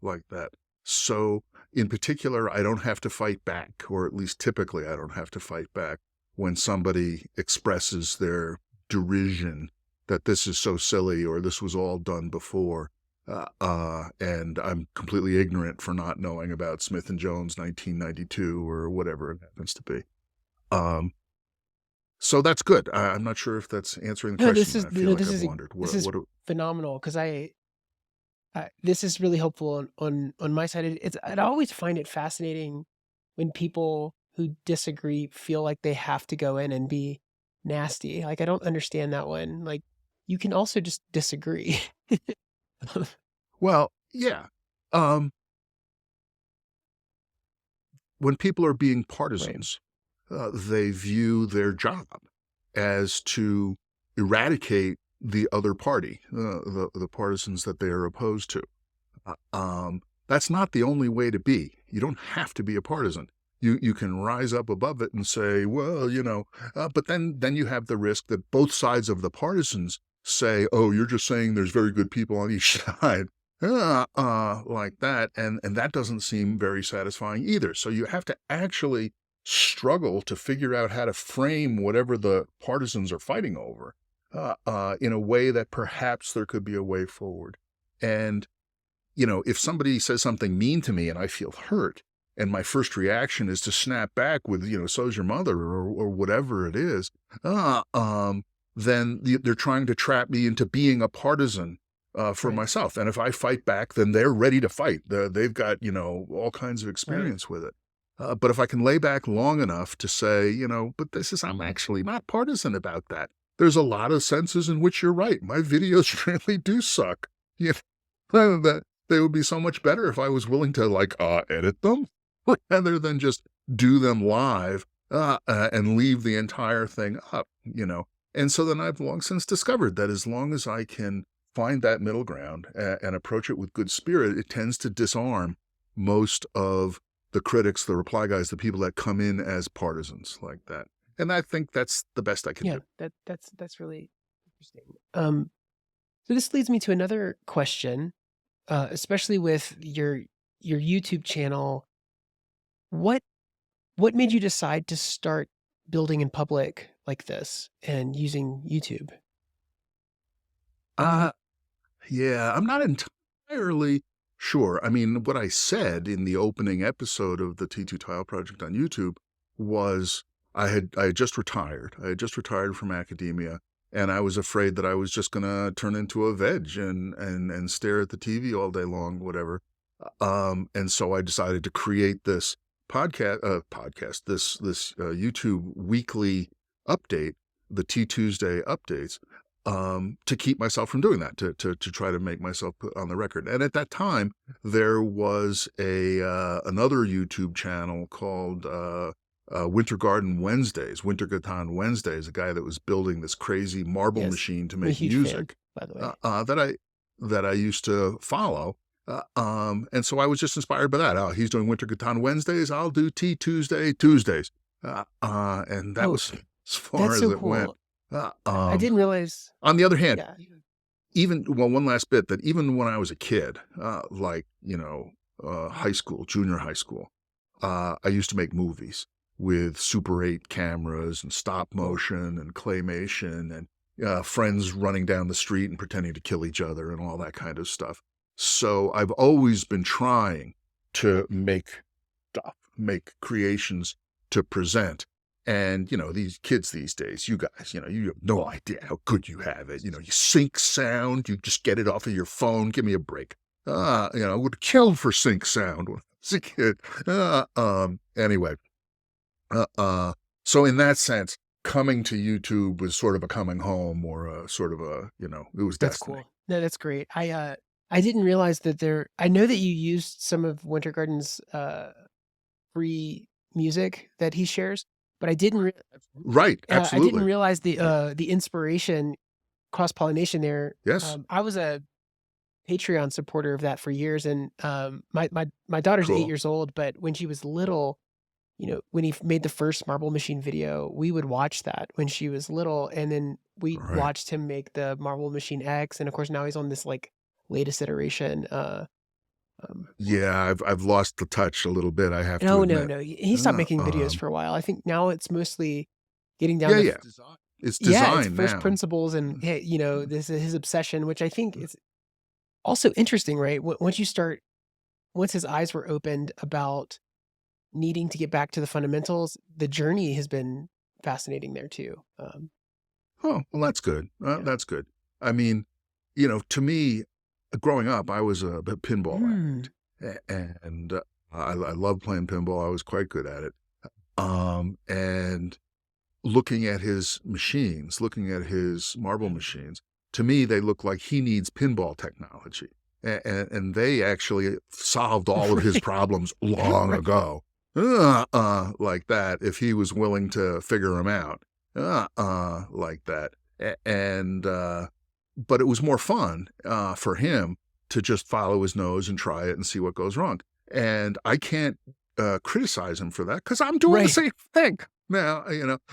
like that. So, in particular, I don't have to fight back, or at least typically I don't have to fight back when somebody expresses their derision that this is so silly or this was all done before. And I'm completely ignorant for not knowing about Smith and Jones 1992 or whatever it happens to be. Um, so that's good. I'm not sure if that's answering the No, question. I feel like this I've is wandered. this is phenomenal because this is really helpful on my side. I always find it fascinating when people who disagree feel like they have to go in and be nasty. Like I don't understand that one. Like you can also just disagree. Well, yeah. Um, when people are being Right. partisans, they view their job as to eradicate the other party, the partisans that they are opposed to. That's not the only way to be. You don't have to be a partisan. You can rise up above it and say, well, but then you have the risk that both sides of the partisans say, oh, you're just saying there's very good people on each side. like that. And that doesn't seem very satisfying either. So you have to actually struggle to figure out how to frame whatever the partisans are fighting over in a way that perhaps there could be a way forward. And, if somebody says something mean to me and I feel hurt, and my first reaction is to snap back with, so's your mother or whatever it is, then they're trying to trap me into being a partisan for Right. myself. And if I fight back, then they're ready to fight. They've got, all kinds of Right. experience with it. But if I can lay back long enough to say, but I'm actually not partisan about that. There's a lot of senses in which you're right. My videos really do suck. You that they would be so much better if I was willing to edit them rather than just do them live and leave the entire thing up. And so then I've long since discovered that as long as I can find that middle ground and approach it with good spirit, it tends to disarm most of the critics, the reply guys, the people that come in as partisans like that. And I think that's the best I can Yeah, do. that's really interesting. So this leads me to another question, especially with your YouTube channel. What what made you decide to start building in public like this and using YouTube? Uh, yeah, I'm not entirely sure. I mean, what I said in the opening episode of the T2 Tile Project on YouTube was I had just retired. I had just retired from academia, and I was afraid that I was just going to turn into a veg and stare at the TV all day long, whatever. And so I decided to create this this YouTube weekly update, the T Tuesday updates, to keep myself from doing that, to try to make myself put on the record. And at that time, there was another YouTube channel called Wintergatan Wednesdays, a guy that was building this crazy marble Yes, machine to I'm a make huge fan, music by the way. that I used to follow. And so I was just inspired by that. Oh, he's doing Wintergatan Wednesdays. I'll do Tea Tuesdays. And that Oh, was as far that's as so it went. cool. Uh, I um, didn't realize. on the other hand, Yeah. one last bit, that even when I was a kid, high school, junior high school, I used to make movies with Super 8 cameras and stop Cool. motion and claymation and friends running down the street and pretending to kill each other and all that kind of stuff. So I've always been trying to make stuff, make creations to present. And, these kids these days, you guys, you have no idea how good you have it. You sync sound, you just get it off of your phone. Give me a break. I would have killed for sync sound when I was a kid. Anyway, so in that sense, coming to YouTube was sort of a coming home, or a sort of it was That's destiny. cool. No, that's great. I didn't realize that I know that you used some of Wintergarten's free music that he shares, but Right, I didn't absolutely. realize the inspiration cross-pollination there. Yes, I was a Patreon supporter of that for years, and my daughter's 8 cool. years old, but when she was little, when he made the first Marble Machine video, we would watch that when she was little, and then we Right. watched him make the Marble Machine X, and of course now he's on this like latest iteration. Um, Yeah, I've lost the touch a little bit, I have to no, no, admit. no, he stopped Uh, making videos um, for a while. I think now it's mostly getting down yeah, to yeah. It's yeah, it's designed first now. principles and this is his obsession, which I think is also interesting, right? Once his eyes were opened about needing to get back to the fundamentals, the journey has been fascinating there too. Oh, well, that's good. Yeah. That's good. I mean, to me, growing up, I was a pinball Mm. addict, and I loved playing pinball. I was quite good at it. And looking at his machines, looking at his marble machines, to me, they look like he needs pinball technology. And they actually solved all of his Right. problems long Right. ago. Like that, if he was willing to figure them out. Like that. But it was more fun for him to just follow his nose and try it and see what goes wrong. And I can't criticize him for that because I'm doing the Right. same thing. Now,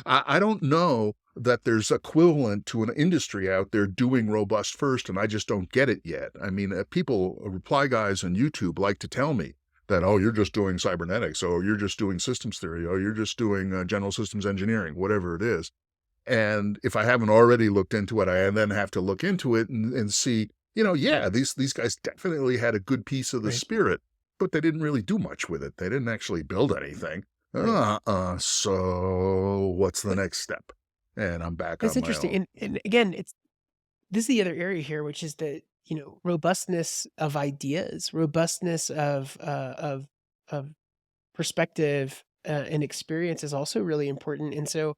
I don't know that there's equivalent to an industry out there doing robust first, and I just don't get it yet. I mean, people, reply guys on YouTube like to tell me that, oh, you're just doing cybernetics, oh, you're just doing systems theory, oh, you're just doing general systems engineering, whatever it is. And if I haven't already looked into it, I then have to look into it and see, yeah, these guys definitely had a good piece of the Right. spirit, but they didn't really do much with it. They didn't actually build anything. Right. So what's the But next step? And I'm back that's on my interesting. own. And again, this is the other area here, which is the, robustness of ideas, robustness of perspective, and experience is also really important. And so,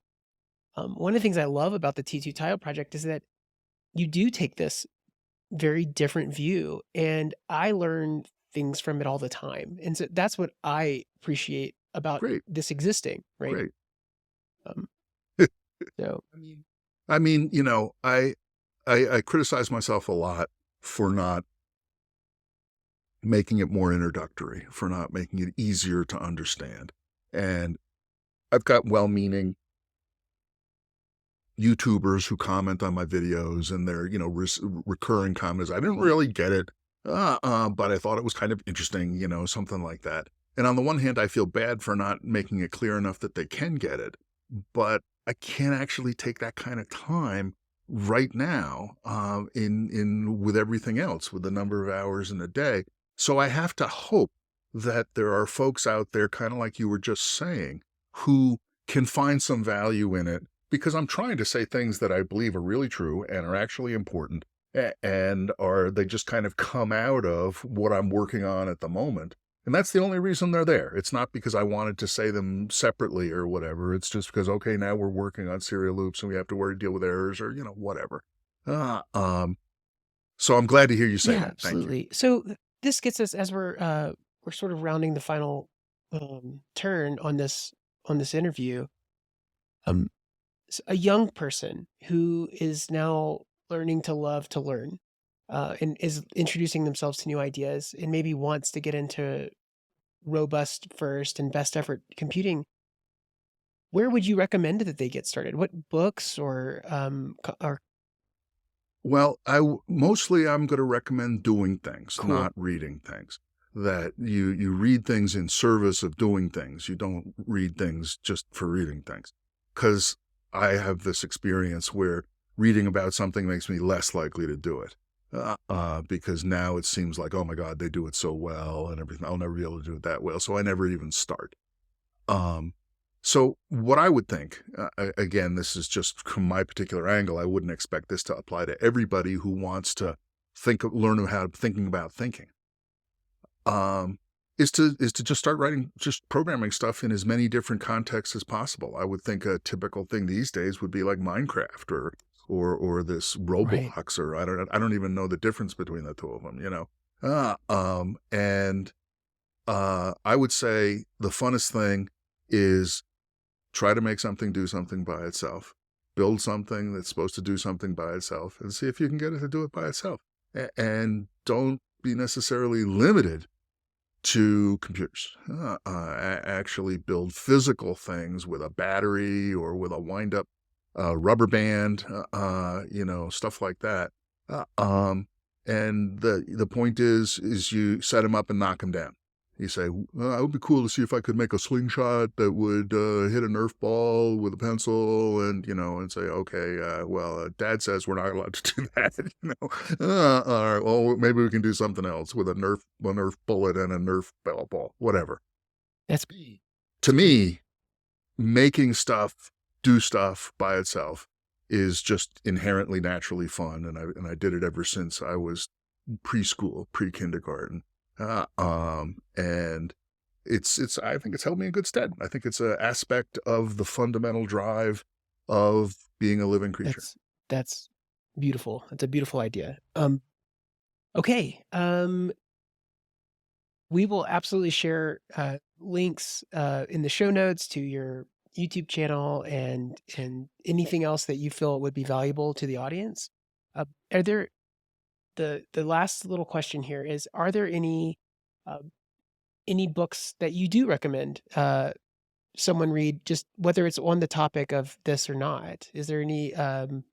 one of the things I love about the T2 Tile project is that you do take this very different view, and I learn things from it all the time. And so that's what I appreciate about Great, this existing, right? great. Um, so I mean, I criticize myself a lot for not making it more introductory, for not making it easier to understand. And I've got well-meaning YouTubers who comment on my videos, and they're, recurring comments. I didn't really get it, but I thought it was kind of interesting, something like that. And on the one hand, I feel bad for not making it clear enough that they can get it, but I can't actually take that kind of time right now, in with everything else, with the number of hours in a day. So I have to hope that there are folks out there, kind of like you were just saying, who can find some value in it, because I'm trying to say things that I believe are really true and are actually important, and are they just kind of come out of what I'm working on at the moment. And that's the only reason they're there. It's not because I wanted to say them separately or whatever. It's just because, okay, now we're working on serial loops and we have to deal with errors, or, whatever. Uh, um, so I'm glad to hear you say yeah, that. Thank you. absolutely. So this gets us, as we're sort of rounding the final turn on this interview. Um, a young person who is now learning to love to learn, and is introducing themselves to new ideas, and maybe wants to get into robust first and best effort computing, where would you recommend that they get started? What books or Well, mostly I'm going to recommend doing things, cool? not reading things. That you read things in service of doing things. You don't read things just for reading things. Because I have this experience where reading about something makes me less likely to do it. Because now it seems like, oh my God, they do it so well and everything. I'll never be able to do it that well. So I never even start. Um, so what I would think, again, this is just from my particular angle. I wouldn't expect this to apply to everybody who wants to learn how thinking about thinking. Um, is to just start writing, just programming stuff in as many different contexts as possible. I would think a typical thing these days would be like Minecraft, or this Right. Roblox, or I don't even know the difference between the two of them. And I would say the funnest thing is try to make something do something by itself. Build something that's supposed to do something by itself and see if you can get it to do it by itself. And don't be necessarily limited to computers. Actually build physical things with a battery or with a wind up rubber band, stuff like that. And the point is you set them up and knock them down. You say, it would be cool to see if I could make a slingshot that would hit a Nerf ball with a pencil, and say, okay, Dad says we're not allowed to do that. All right, well, maybe we can do something else with a Nerf bullet and a Nerf ball, whatever. That's To great. me, making stuff do stuff by itself is just inherently naturally fun, and I did it ever since I was preschool, pre-kindergarten. And it's I think it's held me in good stead. I think it's an aspect of the fundamental drive of being a living creature. That's beautiful. That's a beautiful idea. Okay. We will absolutely share links in the show notes to your YouTube channel and anything else that you feel would be valuable to the audience. Are there the last little question here is: are there uh, any books that you do recommend someone read, just whether it's on the topic of this or not? Is there any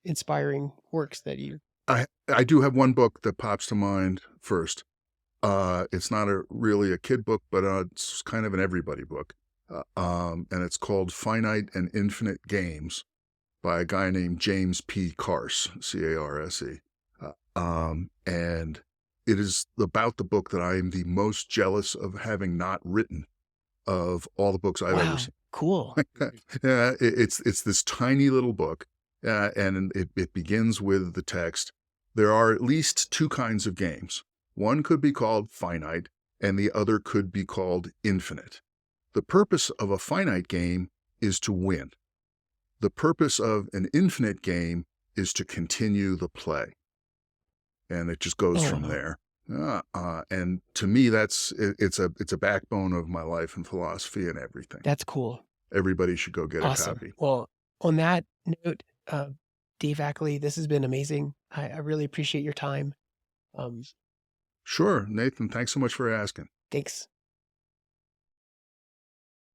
inspiring works that you? I do have one book that pops to mind first. It's not really a kid book, but it's kind of an everybody book. And it's called Finite and Infinite Games by a guy named James P. Carse, Carse. And it is about the book that I am the most jealous of having not written of all the books I've ever Wow, seen. cool. Yeah, it's this tiny little book, and it begins with the text. There are at least two kinds of games. One could be called finite, and the other could be called infinite. The purpose of a finite game is to win. The purpose of an infinite game is to continue the play. And it just goes from Oh, there. And to me, it's a backbone of my life and philosophy and everything. that's cool. Everybody should go get a Awesome. copy. Well, on that note, Dave Ackley, this has been amazing. I really appreciate your time. Um, Sure, Nathan, thanks so much for asking. thanks.